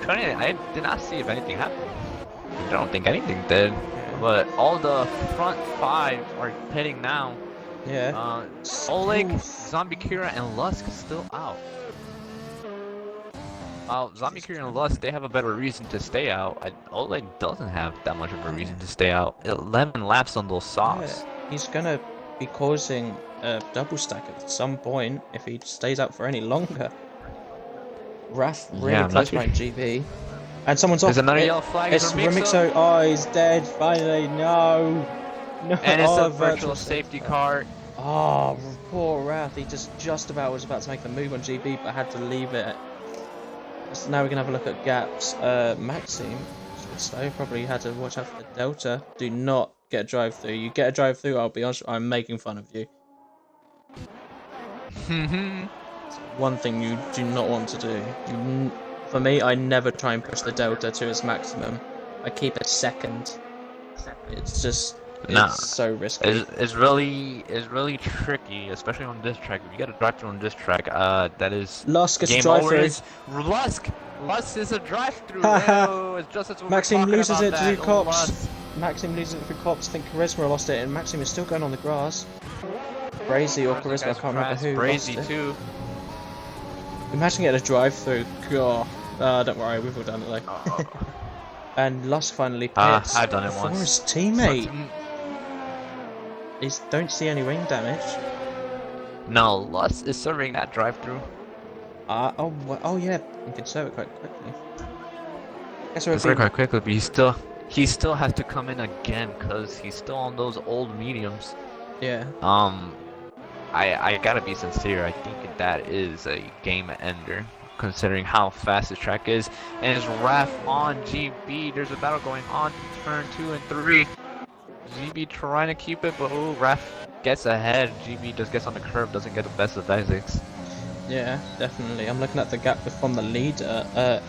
I did not see if anything happened. I don't think anything did. But all the front 5 are pitting now. Yeah. Oleg, Zombie Kira, and Lusk still out. Zombie Kira and Lusk, they have a better reason to stay out. Oleg doesn't have that much of a reason to stay out. 11 laps on those softs. Yeah, he's gonna be causing a double stack at some point if he stays out for any longer. Raph really close behind GB. And someone's off. There's another yellow flag. It's Remixo. Oh, he's dead. Finally, no. No. And it's a virtual safety car. Oh, poor Raph. He just about was about to make the move on GB, but had to leave it. So now we can have a look at gaps. Maxime, so probably had to watch out for the Delta. Do not get a drive through. You get a drive through, I'll be honest, I'm making fun of you. It's one thing you do not want to do. For me, I never try and push the Delta to its maximum. I keep it second. It's just it's so risky. It's really tricky, especially on this track. If you get a drive through on this track, that is Lusk is a drive through. Lusk is a drive through. It's just as Maxime loses it to cops. Maxime loses it for cops. I think Charisma lost it, and Maxime is still going on the grass. Brazy or Charisma, I can't remember who. Brazy too. Imagine getting a drive through. God. Don't worry, we've all done it though. And Lusk finally pits. I've done it for once. his teammate. Don't see any ring damage. No, Lusk is serving that drive through. Oh yeah, you can serve it quite quickly. Quite quickly, but he still has to come in again because he's still on those old mediums. Yeah. I gotta be sincere. I think that is a game ender, considering how fast this track is. And it's Raph on GB. There's a battle going on in turn 2 and 3. GB trying to keep it, but Raph gets ahead. GB just gets on the curb, doesn't get the best of Isaacs. Yeah, definitely. I'm looking at the gap from the leader.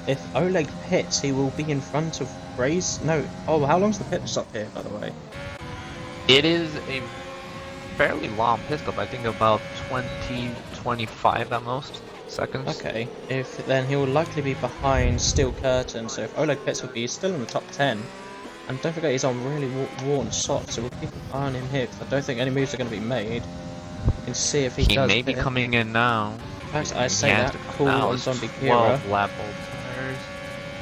If Oleg pits, he will be in front of Braze. No. Oh, how long's the pit stop here, by the way? It is a fairly long pit stop. I think about 20-25 at most seconds. Okay. Then he will likely be behind Steel Curtain. So if Oleg pits, will be still in the top 10. And don't forget, he's on really worn socks, so we'll keep an eye on him here, because I don't think any moves are going to be made. We can see if he does. He may be coming in now. In fact, I say that. Cool on Zombie Kira. 12 lap old tires.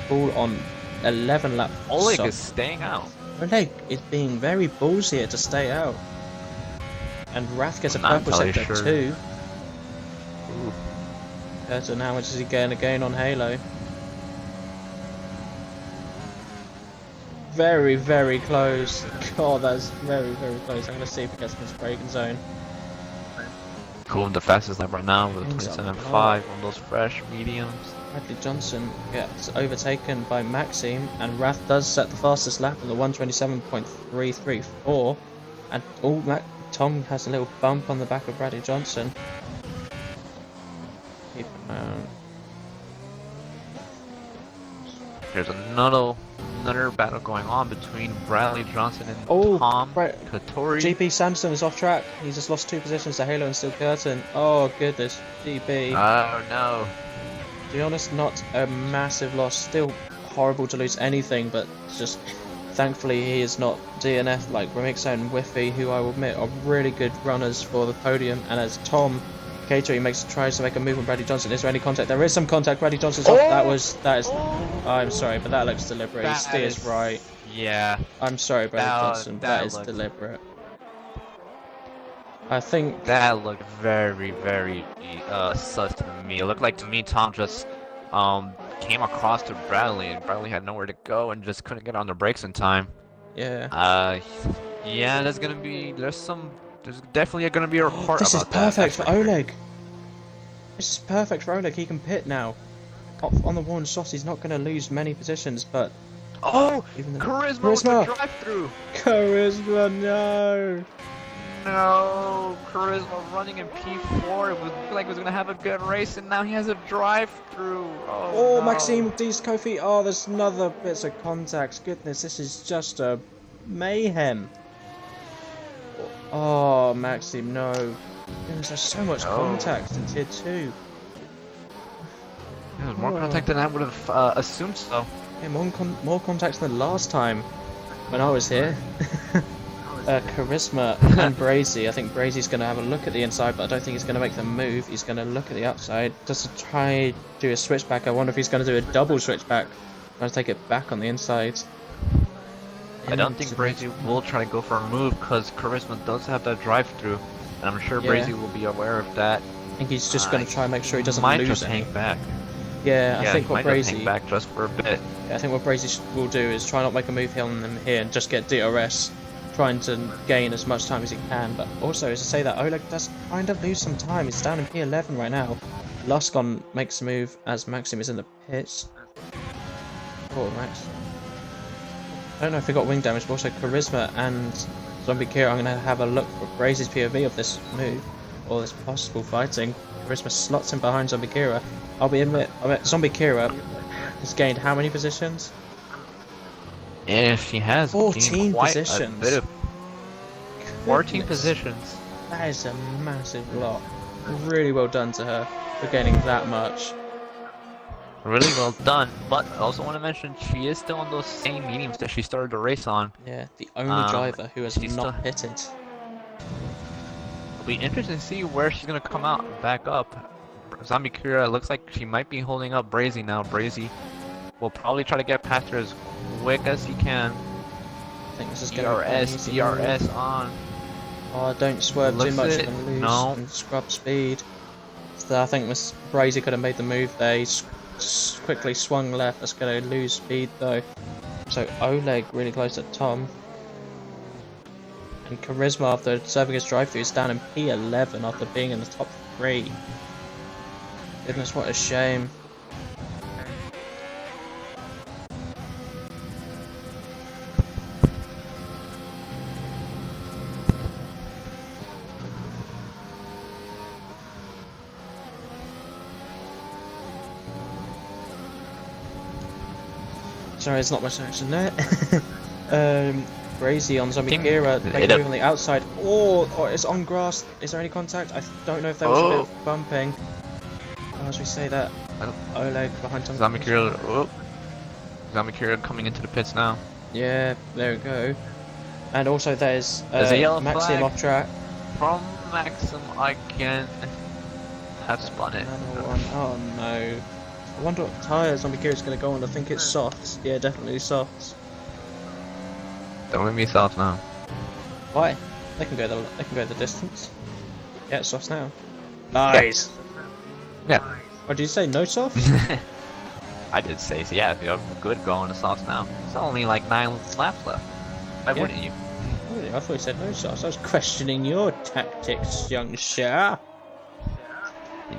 Cool on 11 lap. Oleg is staying out. Oleg is being very ballsy here to stay out. And Raph gets a purple sector too. So now much is he getting again on Halo? Very, very close. God, that's very, very close. I'm going to see if he gets in his braking zone. Cool, the fastest lap right now with 27.5 on those fresh mediums. Bradley Johnson gets overtaken by Maxime, and Raph does set the fastest lap in the 127.334. And Tom has a little bump on the back of Bradley Johnson. Here's another another battle going on between Bradley Johnson and Oh, Tom right. Katori. GP Sanderson is off track. He's just lost 2 positions to Halo and Steel Curtain. Oh goodness, GP. Oh no. To be honest, not a massive loss. Still horrible to lose anything, but just thankfully he is not DNF like Remixo and Whiffy, who I will admit are really good runners for the podium. And as Tom Cato tries to make a move on Bradley Johnson. Is there any contact? There is some contact. Bradley Johnson's off. That is. I'm sorry, but that looks deliberate. He steers right. Yeah. I'm sorry, Bradley Johnson. That is deliberate. I think that looked very, very sus to me. It looked like to me Tom just came across to Bradley, and Bradley had nowhere to go and just couldn't get on the brakes in time. Yeah. Yeah. There's definitely gonna be a report this about is perfect that. for Oleg. This is perfect for Oleg. He can pit now. On the worn sauce, he's not going to lose many positions, but... Oh! Charisma with the drive-through! Charisma, no! No! Charisma running in P4. It was like he was going to have a good race, and now he has a drive-through. Oh, no. Maxime D's Kofi. Oh, there's another bits of contacts. Goodness, this is just a mayhem. Oh, Maxime, no. There's so much contact in Tier 2. Yeah, more contact than I would have assumed so. Yeah, more contacts than last time when I was here. Charisma and Brazy. I think Brazy's going to have a look at the inside, but I don't think he's going to make the move. He's going to look at the outside just to try do a switchback. I wonder if he's going to do a double switchback. Trying to take it back on the inside. I don't think Brazy will try to go for a move because Charisma does have that drive-through, and I'm sure Brazy will be aware of that. I think he's just going to try and make sure he doesn't might lose just any. hang back. Yeah, I think what Brazy hang back just for a bit. I think what Brazy will do is try not make a move here on them here and just get DRS, trying to gain as much time as he can. But also, as I say that, Oleg does kind of lose some time. He's down in P11 right now. Luscon makes a move as Maxim is in the pits. Oh, Max. I don't know if he got wing damage, but also Charisma and Zombie Kira. I'm going to have a look for Brazy's POV of this move, or this possible fighting. Charisma slots in behind Zombie Kira. I bet Zombie Kira has gained how many positions? Yeah, she has 14 positions. A bit of 14 positions. That is a massive lot. Really well done to her for gaining that much. Really well done, but I also want to mention she is still on those same mediums that she started the race on. Yeah, the only driver who has not pitted. It'll be interesting to see where she's going to come out back up. Zombie Kira looks like she might be holding up Brazy now. Brazy will probably try to get past her as quick as he can. I think this is going to be DRS on. Oh, don't swerve too much and lose and scrub speed. So I think Miss Brazy could have made the move there. He quickly swung left. That's going to lose speed though. So Oleg really close to Tom. And Charisma, after serving his drive-through, is down in P11 after being in the top 3. Goodness, what a shame. Sorry, it's not much action there. Brazy on Zombie Kira, they move on the outside. Oh, it's on grass. Is there any contact? I don't know if there was a bit of bumping. As we say that, Oleg behind Tom. Zombie Kira coming into the pits now. Yeah, there we go. And also there's Maxim off track. From Maxim again. Have spun it. Another one. Oh no. I wonder what tyre Zombie Kira's going to go on. I think it's softs. Yeah, definitely softs. Don't make me soft now. Why? They can go the distance. Yeah, it's softs now. Nice. Yeah. What did you say? No soft? I did say so. Yeah, you're good going to softs now. It's only like 9 laps left. Why wouldn't you? Really? I thought you said no softs. I was questioning your tactics, young sir.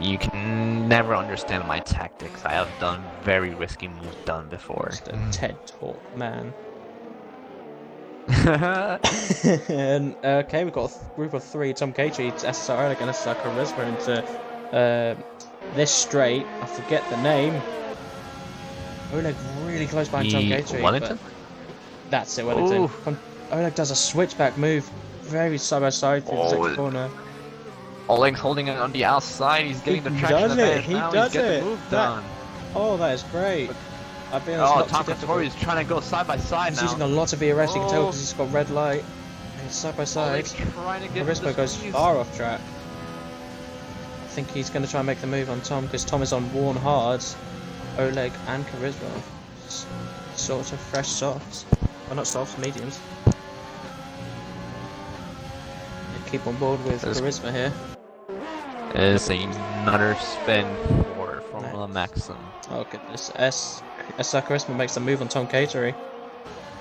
You can never understand my tactics. I have done very risky moves done before. Just a TED talk, man. And, okay, we've got a group of 3. Tom Catree, SSR Oleg and SSR Charisma into this straight. I forget the name. Oleg really close behind Tom Catree. Wellington? That's it, Wellington. Ooh. Oleg does a switchback move, very side by side through the second corner. Oleg's holding it on the outside. He's getting the He traction does it. advantage He now. does He's getting it. the move done. Oh, that is great. I think that's Oh, not Tom too difficult. Katori is trying to go side by side He's now. using a lot of ERS, you can tell, Oh. because he's got red light. And he's side by side. Oleg's trying to get Charisma the goes squeeze. far off track. I think he's going to try and make the move on Tom, because Tom is on worn hards. Oleg and Charisma. Sort of fresh softs. Well, not softs, mediums. Keep on board with Charisma here. It's another spin for Formula Maxim. Oh goodness, SR Charisma makes the move on Tom Catering.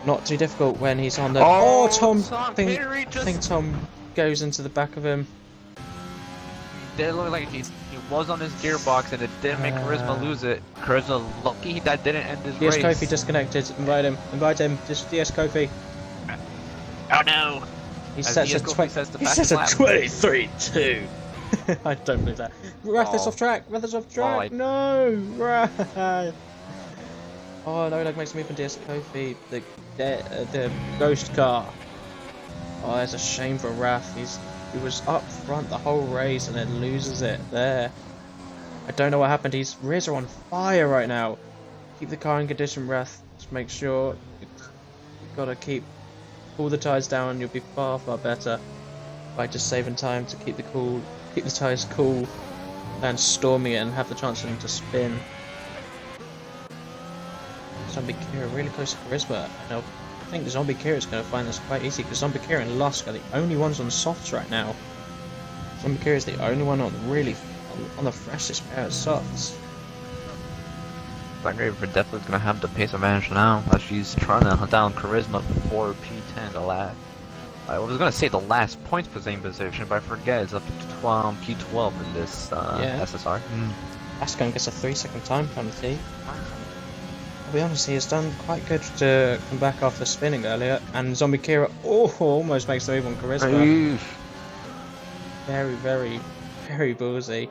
Not too difficult when he's on the... Oh, Tom! Tom I think Catering Tom goes into the back of him. It did look like he was on his gearbox and it did make Charisma lose it. Charisma lucky that didn't end his DS race. Kofi disconnected. Invite him. Just DS Kofi. Oh no! He As sets DS a, Kofi says the he fastest sets a lap. 23-2. I don't believe that. Wrath is off track. Wrath is off track. No, Wrath. Oh no! Oleg makes a move on DS Kofi. The ghost car. Oh, it's a shame for Wrath. He was up front the whole race and then loses it there. I don't know what happened. His rears are on fire right now. Keep the car in condition, Wrath. Just make sure you've got to pull the tyres down. You'll be far better by just saving time to keep the tyres cool and storming it and have the chance for them to spin. Zombie Kira really close to Charisma. And I think Zombie Kira is going to find this quite easy because Zombie Kira and Lusk are the only ones on softs right now. Zombie Kira is the only one on the freshest pair of softs. Black Raver definitely gonna have the pace advantage now as she's trying to hunt down Charisma for P10 the last. I was gonna say the last points position, but I forget it's up to P12 in this SSR. That's going to get a 3-second time penalty. I'll be honest, he has done quite good to come back after spinning earlier, and Zombie Kira almost makes the move on Charisma. Very ballsy.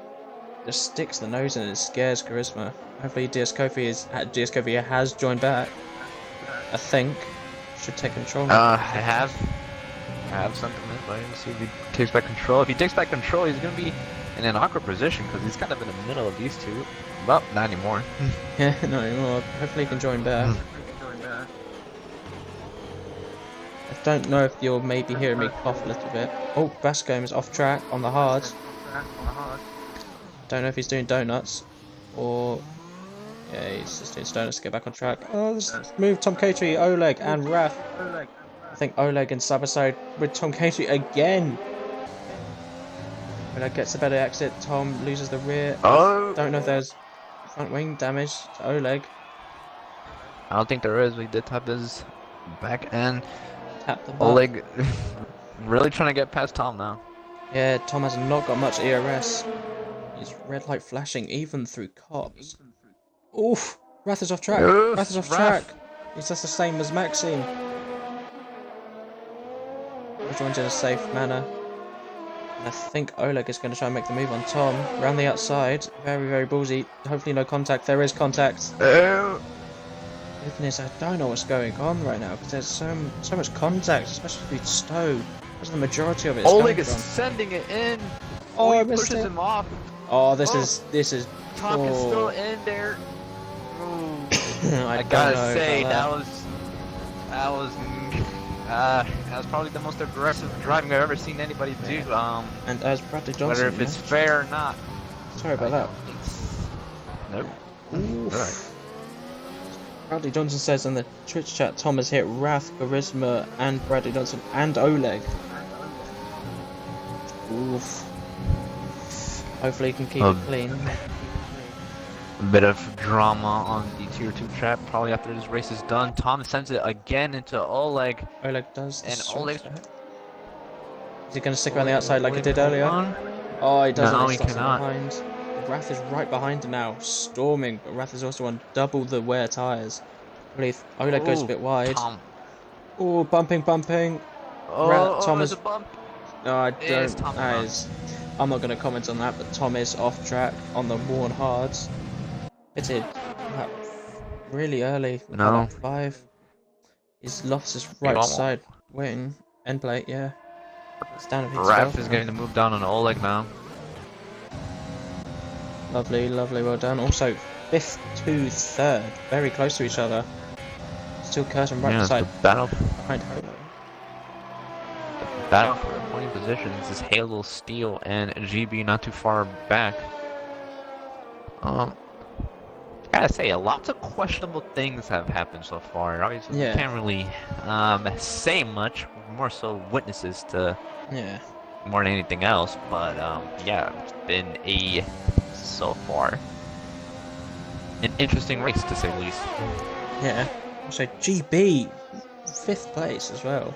Just sticks the nose in and scares Charisma. Hopefully DS Kofi has joined back. I think should take control now. I have something in mind. Let's see if he takes back control. If he takes back control, he's gonna be in an awkward position because he's kind of in the middle of these two. Well, not anymore. Yeah, not anymore. Hopefully he can join back. I don't know if you're maybe hearing me cough a little bit. Oh, Bascombe is off track on the hards. Don't know if he's doing donuts or... Yeah, he's just doing donuts to get back on track. Oh, let's move Tom Catering, Oleg and Wrath. I think Oleg and side with Tom Catering again. Oleg gets a better exit. Tom loses the rear. Oh! Don't know if there's front wing damage to Oleg. I don't think there is. We did tap his back end. Tap the butt. Oleg really trying to get past Tom now. Yeah, Tom has not got much ERS. His red light flashing even through cops. Oof! Wrath is off track. Oof, Wrath is off Wrath. track. He's just the same as Maxime. He joins in a safe manner. And I think Oleg is going to try and make the move on Tom. Around the outside. Very ballsy. Hopefully no contact. There is contact. Oh. Goodness, I don't know what's going on right now because there's so much contact, especially with Stowe. That's the majority of it. Oleg is sending it in. Oh, he I missed pushes it. him off. Oh, this is. Tom is still in there. I gotta say that was probably the most aggressive driving I've ever seen anybody do. And as Bradley Johnson, whether if it's fair or not. Sorry about that. Nope. Right. Bradley Johnson says in the Twitch chat, Tom has hit Wrath, Charisma, and Bradley Johnson, and Oleg. Oof. Hopefully he can keep it clean. A bit of drama on the tier 2 trap. Probably after this race is done, Tom sends it again into Oleg. Oleg does. And Oleg. Is he going to stick around the outside like he did earlier? Oh, he doesn't. No, he he stops cannot. behind. Wrath is right behind him now, storming. But Wrath is also on double the wear tyres. I believe Oleg goes a bit wide. Tom. Oh, bumping. Oh, Tom there's is. a bump. No, I It's don't. Tom I'm not going to comment on that, but Tom is off track on the worn hards. It's really early. No. Lap 5. He's lost his Maybe right one more. side wing. End plate, yeah. It's down a bit Raf is getting to move down on Oleg now. Lovely, lovely, well done. Also, 5th to 3rd. Very close to each other. Still Curtin right Yeah, it's beside the battle. behind Holo. Battle for the point positions is Halo, Steel, and GB not too far back. Gotta say, lots of questionable things have happened so far. Obviously, we Yeah. can't really say much. We're more so witnesses to Yeah. more than anything else. But yeah, it's been so far an interesting race to say the least. Yeah. So GB, 5th place as well.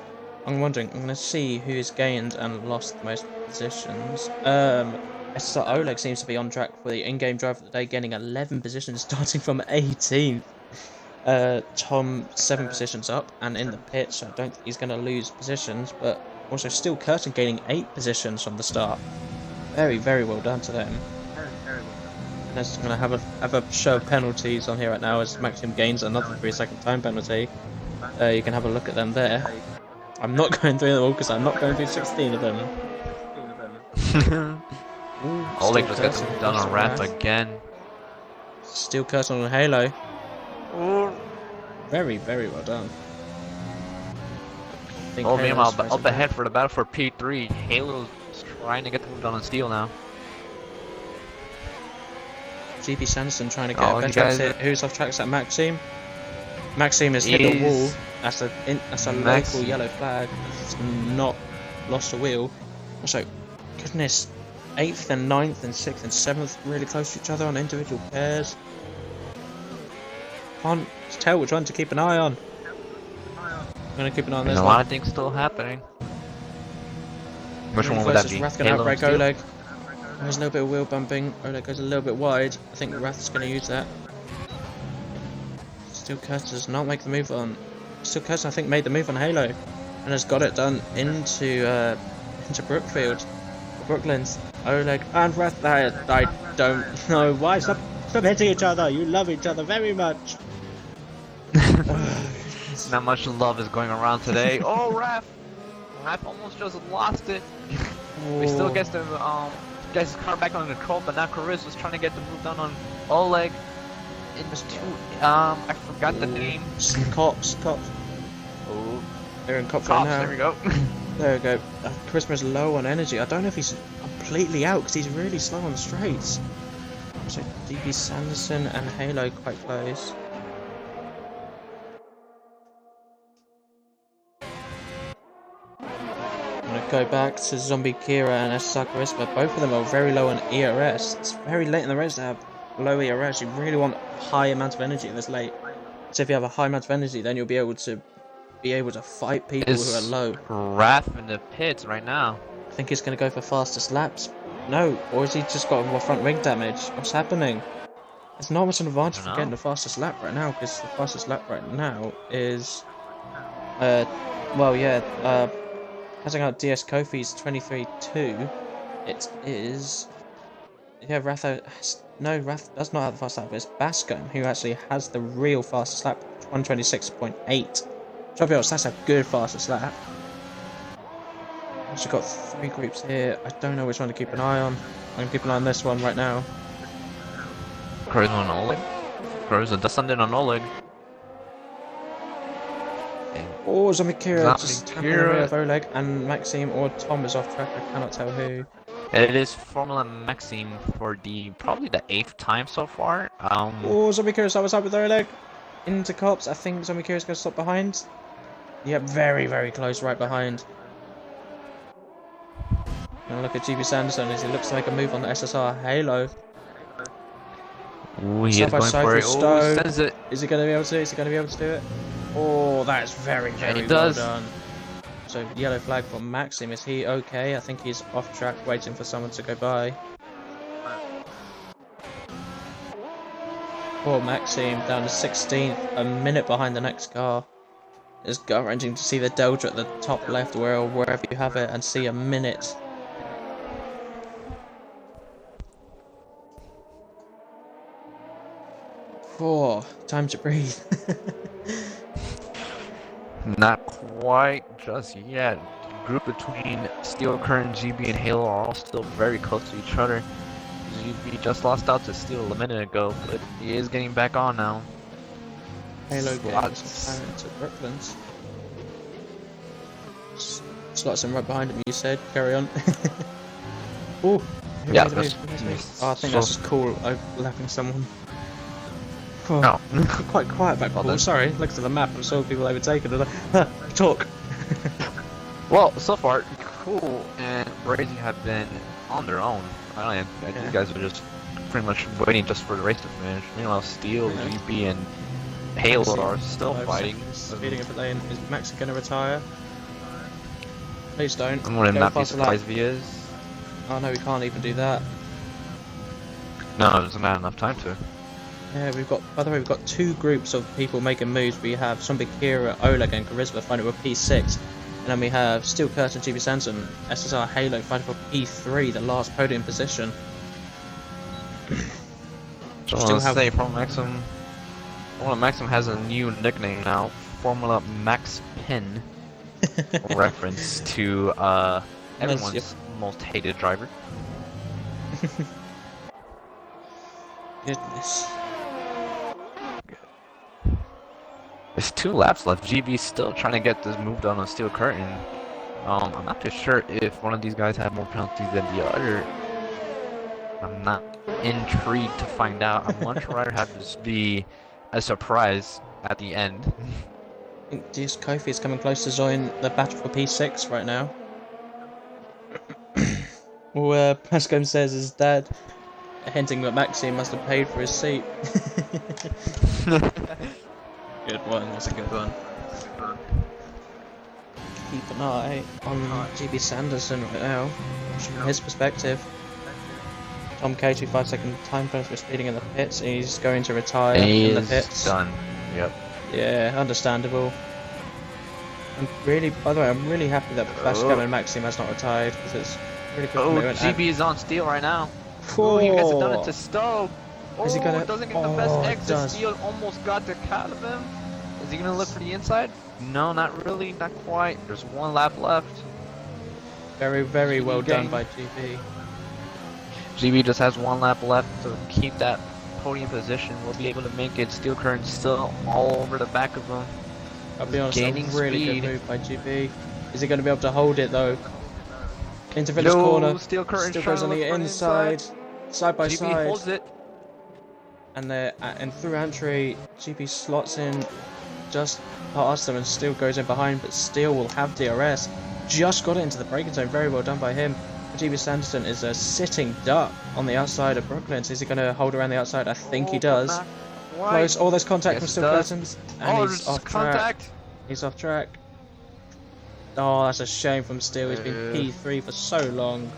I'm wondering, I'm gonna see who's gained and lost the most positions. So Oleg seems to be on track for the in-game drive of the day, gaining 11 positions, starting from 18th. Tom 7 positions up, and in the pit, so I don't think he's gonna lose positions. But also, still Curtin gaining 8 positions from the start. Very, very well done to them. And I'm gonna have a show of penalties on here right now as Maxim gains another 3-second time penalty. You can have a look at them there. I'm not going through them all because I'm not going through 16 of them. Ooh, Oleg just got to move down on Wrath again. Still Curtin on Halo. Ooh. Very, very well done. Oh, meanwhile, up ahead for the battle for P3. Halo's trying to get the move down on Steel now. GB Sanderson trying to get a bench hit. Who's off track? Is that Maxime? Maxime has hit the wall. That's a local yellow flag. He's not lost a wheel. Also, goodness, 8th and 9th and 6th and 7th really close to each other on individual pairs. Can't tell which one to keep an eye on. I'm gonna keep an eye on this one. There's a lot of things still happening. Which one would that be? Wrath gonna outbreak Oleg. There's a little bit of wheel bumping. Oleg goes a little bit wide. I think Wrath's gonna use that. Still Curtis does not make the move on. Still Curtis, I think, made the move on Halo and has got it done into Brookfield. Brooklands. Oleg and Wrath. I don't know why. Stop hitting each other. You love each other very much. Not much love is going around today. Oh, Raph almost just lost it. He still gets the gets his car back under control, but now Chris was trying to get the move down on Oleg. I forgot the name. Cops. Oh, they're in cops right now. There we go. There we go. Christmas low on energy. I don't know if he's completely out because he's really slow on the straights. So DB Sanderson and Halo quite close. I'm gonna go back to Zombie Kira and SSR Charisma. Both of them are very low on ERS. It's very late in the race to have low ERS. You really want a high amount of energy this late. So if you have a high amount of energy, then you'll be able to fight people who are low. Wrath in the pits right now. I think he's gonna go for fastest laps. No, or has he just got more front wing damage? What's happening? It's not much an advantage for getting the fastest lap right now, because the fastest lap right now is passing out DS Kofi's 23.2. It is Wrath does not have the fastest lap. It's Bascom who actually has the real fastest lap, 126.8. Tropios, that's a good fastest lap. I've got 3 groups here. I don't know which one to keep an eye on. I'm gonna keep an eye on this one right now. Cruz on Oleg. Cruz does something on Oleg. Oh, Zombie Kira just tapping the rear of Oleg, and Maxime or Tom is off track. I cannot tell who. It is Formula Maxime for probably the 8th time so far. Oh, Zombie Kira, so what's up with Oleg? Into cops. I think Zombie Kira's gonna stop behind. Yep, very, very close, right behind. Now look at GB Sanderson as he looks to make a move on the SSR Halo. Ooh, he is going for it. Oh, sends it. Is he going to be able to do it? Is he going to be able to do it? Oh, that's very, very well done. So, yellow flag for Maxim. Is he okay? I think he's off track waiting for someone to go by. Poor Maxim down to 16th, a minute behind the next car. It's gut-wrenching to see the delta at the top left or wherever you have it and see a minute. Time to breathe. Not quite just yet. The group between Steel Curtain, GB, and Halo are all still very close to each other. GB just lost out to Steel a minute ago, but he is getting back on now. Halo getting some Slots. time into Brooklands. Slots in right behind him, you said. Carry on. Oh, Yeah, oh, I think that's just cool overlapping someone. Oh, no. quite quiet back Well ball. done. Sorry, looked at the map and saw people overtaken and talk. Well, so far, Cool and Brazy have been on their own. I think Yeah. you guys are just pretty much waiting just for the race to finish. Meanwhile, Steel, Yeah. GB, and Halo Maxi, are still 5 fighting. seconds, speeding up a lane. Is Maxi going to retire? Please don't. I would Go not be past the lap. surprised if he is. Oh no, we can't even do that. No, there's not enough time to. Yeah, we've got. By the way, we've got two groups of people making moves. We have Zombie Kira, Oleg, and Charisma fighting for P6, and then we have Steel Curtain, GB Sanson, SSR Halo fighting for P3, the last podium position. So I Still want to have- say Formula Maxim has a new nickname now, Formula Max Pin, reference to everyone's Yep. most hated driver. Goodness. There's 2 laps left. GB's still trying to get this move done on Steel Curtain. I'm not too sure if one of these guys have more penalties than the other. I'm not intrigued to find out. I want to rather have this be a surprise at the end. I think DS Kofi is coming close to join the battle for P6 right now. Well, Pascom says his dad, hinting that Maxi must have paid for his seat. Good one, that's a good one. Keep an eye on GB Sanderson right now, from his perspective. Tom K, 5-second time penalty for speeding in the pits, and he's going to retire He in the is pits. done. Yep. Yeah, understandable. I'm really, by the way, I'm really happy that Pascom and Maxim has not retired, because it's really good Oh, commitment. GB is on Steel right now. Oh, Oh, he hasn't done it to Stowe. Is he gonna- doesn't get the oh, best it exit. does. Steel almost got the cut of him. Is he gonna look for the inside? No, not really, not quite. There's 1 lap left. Very, very GB well done gang. by GB. GB just has 1 lap left to keep that podium position. We'll be able to make it. Steel Curtain still all over the back of him. I'll be honest, Gaining a really speed. good move by GB. Is he going to be able to hold it though? Into Village corner. Steel Curtain Still trying goes to on look the for inside, side by GB side, holds it. and through entry, GB slots in just past them and Steel goes in behind, but Steel will have DRS. Just got it into the braking zone. Very well done by him. GB Sanderson is a sitting duck on the outside of Brooklyn. Is he going to hold around the outside? I think he does. Close. Oh, there's contact Yes, from he Steel does. Curtains, and Oh, he's there's off track. contact. He's off track. Oh, that's a shame from Steel. He's been P3 for so long.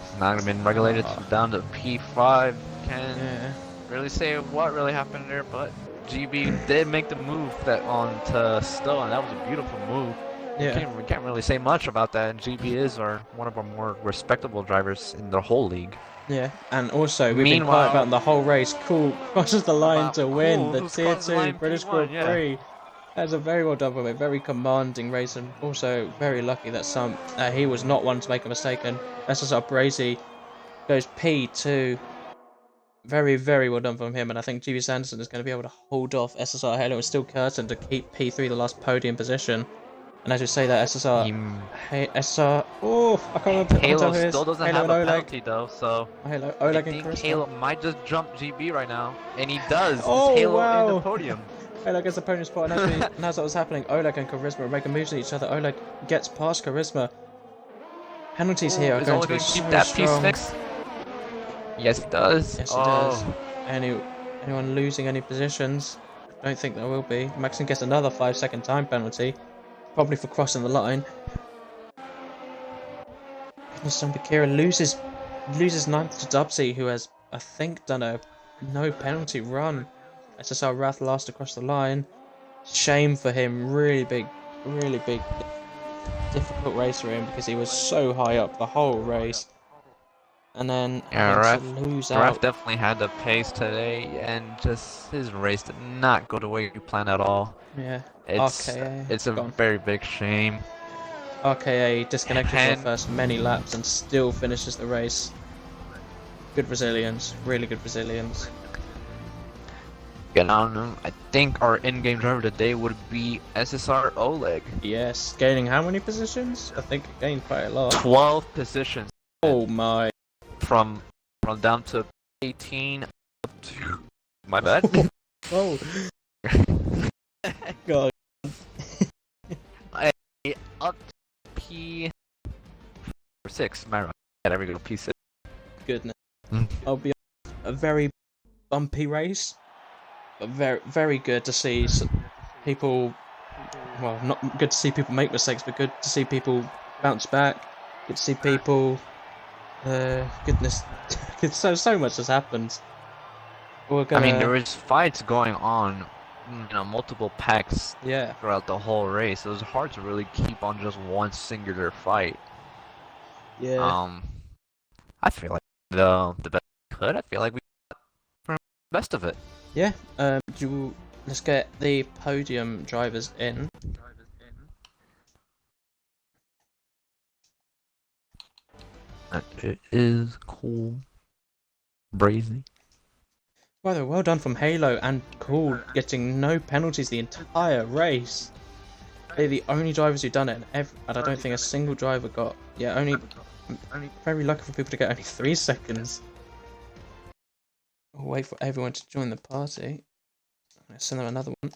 It's not been regulated to down to P5. Can't Yeah. really say what really happened there, but GB did make the move that on to Stowe, and that was a beautiful move. Yeah. We can't really say much about that. And GB is one of our more respectable drivers in the whole league. Yeah. And also, we've been Meanwhile- quiet about the whole race. Cool crosses the line to win Cool, the who's Tier crossed the 2 line? British P1, Grand yeah. Prix. That's a very well done from him. Very commanding race, and also very lucky that he was not one to make a mistake. And SSR Brazy goes P2. Very, very well done from him, and I think GB Sanderson is going to be able to hold off SSR Halo and Steel Curtain to keep P3 the last podium position. And as you say that, SSR... Hey, SSR... Oh, I can't remember Halo who it is. still doesn't Halo have and a Oleg. penalty though, so Halo, I Oleg and think Charisma. Halo might just jump GB right now, and he does. Oh, It's Halo wow. in the podium. Oleg gets the podium spot, and as that was happening, Oleg and Charisma are making moves at each other. Oleg gets past Charisma. Penalties here are Is going Oleg to be gonna keep so that strong. P6? Yes, he does. Yes, he does. Anyone losing any positions? I don't think there will be. Maxim gets another 5-second time penalty, probably for crossing the line. Zombie Kira loses 9th to Dubsy, who has, I think, done a no penalty run. SSR Wrath last across the line. Shame for him. Really big, difficult race for him because he was so high up the whole race. And then Yeah, to lose Raf out. definitely had the pace today, and just his race did not go the way he planned at all. Yeah, It's RKA it's a gone. very big shame. RKA disconnected for the And first many laps and still finishes the race. Good resilience, really good resilience. get on them. I think our in-game driver today would be SSR Oleg. Yes, gaining how many positions? I think it gained quite a lot. 12 positions. Oh my. From down to 18 up to my bad. Oh god. Up to P6. Am I right? Yeah, there we go. P6. Goodness. Mm. I'll be a very bumpy race. But very good to see people. Well, not good to see people make mistakes, but good to see people bounce back. Good to see people. Goodness, so much has happened. We're I mean, there gonna. was fights going on, multiple packs Yeah. throughout the whole race. It was hard to really keep on just one singular fight. Yeah. I feel like the best we could. I feel like we got the best of it. Yeah. Let's get the podium drivers in. It is cool, brazy. By the way, well done from Halo and Cool getting no penalties the entire race. They're the only drivers who've done it, and I don't think a single driver got. Yeah, only very lucky for people to get only 3 seconds. I'll wait for everyone to join the party. I'm gonna send them another one.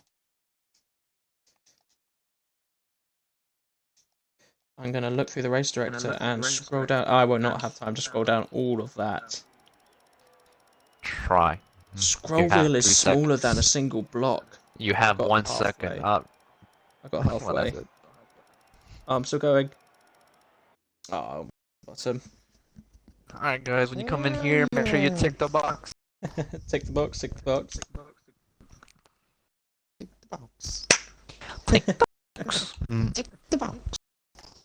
I'm gonna look through the race director and scroll down. I will not have time to scroll down all of that. Try. Scroll You have wheel is 3 smaller than a seconds. single block. You have got 1 second halfway. up. I got Well, halfway. that's it. I'm still going. Oh, bottom. Alright, guys, when you come in here, make sure you tick the box. Tick the box, tick the box. Tick the box. Tick the box.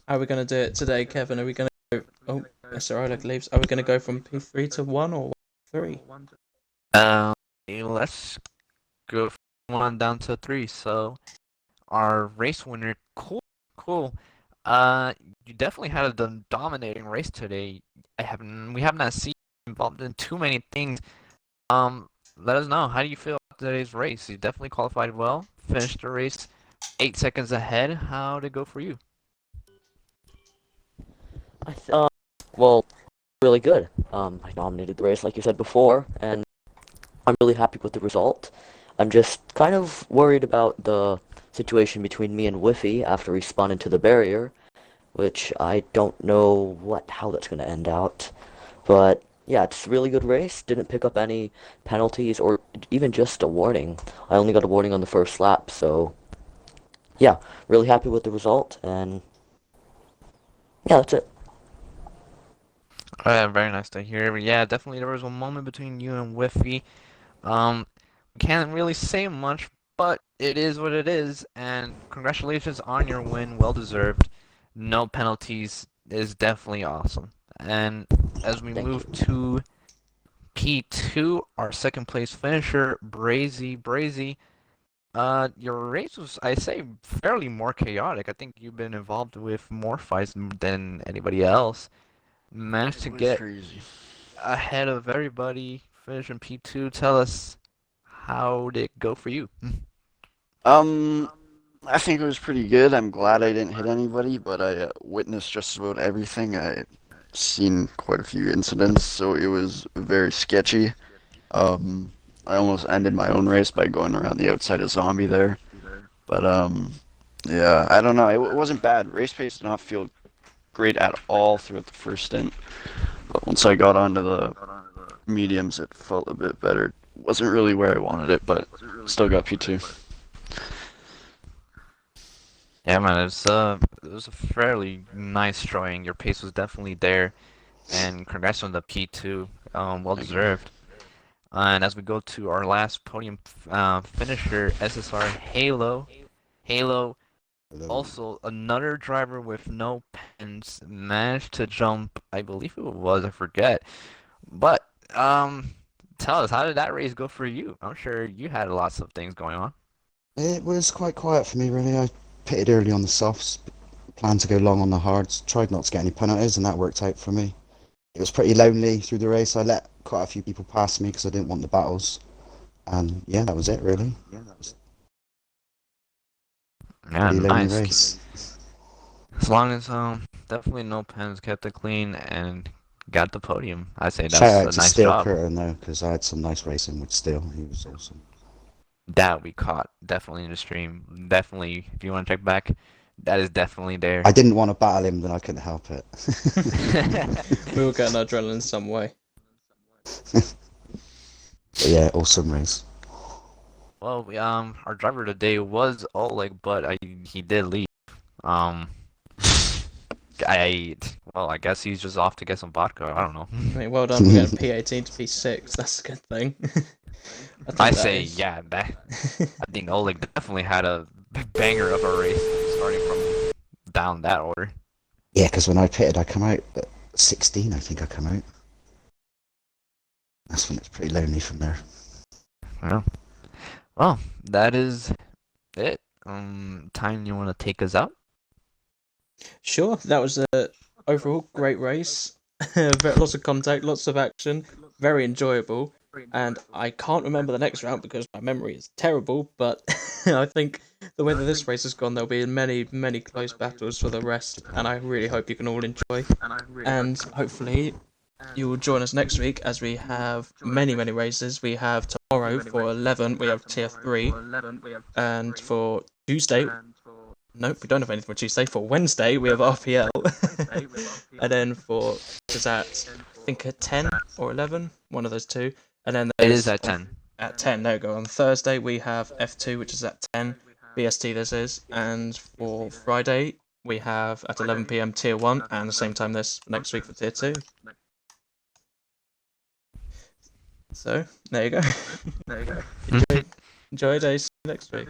How are we gonna do it today, Kevin? Are we gonna go? Oh, Mr. Oleg leaves. Are we gonna go from P3 to 1 or 3? Let's go from 1 down to 3. So, our race winner, cool. You definitely had a dominating race today. We have not seen you involved in too many things. Let us know, how do you feel about today's race? You definitely qualified well, finished the race 8 seconds ahead. How did it go for you? Well, really good. I dominated the race, like you said before, and I'm really happy with the result. I'm just kind of worried about the situation between me and Whiffy after he spun into the barrier, which I don't know how that's going to end out. But yeah, it's a really good race. Didn't pick up any penalties or even just a warning. I only got a warning on the first lap, so yeah, really happy with the result, and yeah, that's it. Very nice to hear. Yeah, definitely there was a moment between you and Whiffy. Can't really say much, but it is what it is, and congratulations on your win, well deserved. No penalties is definitely awesome. And as we Thank move you. to P2, our second place finisher, Brazy. Your race was, I say, fairly more chaotic. I think you've been involved with more fights than anybody else. Managed to get Crazy. ahead of everybody, finish in P2. Tell us, how did it go for you? Um, I think it was pretty good. I'm glad I didn't hit anybody, but I witnessed just about everything. I seen quite a few incidents, so it was very sketchy. Um, I almost ended my own race by going around the outside of zombie there. But yeah, I don't know. It wasn't bad. Race pace did not feel great at all throughout the first stint, but once I got onto the mediums, it felt a bit better. Wasn't really where I wanted it, but still got P2. Yeah, man, it was a fairly nice showing. Your pace was definitely there, and congrats on the P2. Well Thank you. deserved. And as we go to our last podium finisher, SSR Halo. Halo, also another driver with no pens, managed to jump. I believe it was, I forget. But tell us, how did that race go for you? I'm sure you had lots of things going on. It was quite quiet for me, really. I pitted early on the softs, planned to go long on the hards, tried not to get any penalties, and that worked out for me. It was pretty lonely through the race. I let quite a few people pass me because I didn't want the battles. And yeah, that was it, really. It was a Yeah, pretty lonely nice. race. As long as definitely no pens, kept it clean and got the podium. I say Shout that's out a to nice Steel job. Curtin, though, because I had some nice racing with Steel. He was awesome. That we caught definitely in the stream. Definitely, if you want to check back, that is definitely there. I didn't want to battle him, then I couldn't help it. We were getting adrenaline some way. But yeah, awesome race. Well, our driver today was Oleg, but he did leave. Um, I guess he's just off to get some vodka. I don't know. I mean, well done for getting P18 to P6. That's a good thing. I say, yeah, that I think Oleg definitely had a banger of a race starting from down that order. Yeah, because when I pitted, I come out at 16, I think I come out. That's when it's pretty lonely from there. Yeah. Well, that is it. Time you want to take us out? Sure, that was a overall great race. Lots of contact, lots of action, very enjoyable. And I can't remember the next round because my memory is terrible. But I think the way that this race has gone, there'll be many, many close battles for the rest. And I really hope you can all enjoy. And hopefully you will join us next week as we have many, many races. We have tomorrow for 11, we have tier 3. And for Tuesday, nope, we don't have anything for Tuesday. For Wednesday, we have RPL. And then for, is that, I think at 10 or 11? One of those two. And then It is at 10. At 10, there we go. On Thursday, we have F2, which is at 10. BST, this is. And for Friday, we have at 11 p.m. Tier 1, and the same time this next week for Tier 2. So, there you go. Enjoy your day. See you next week.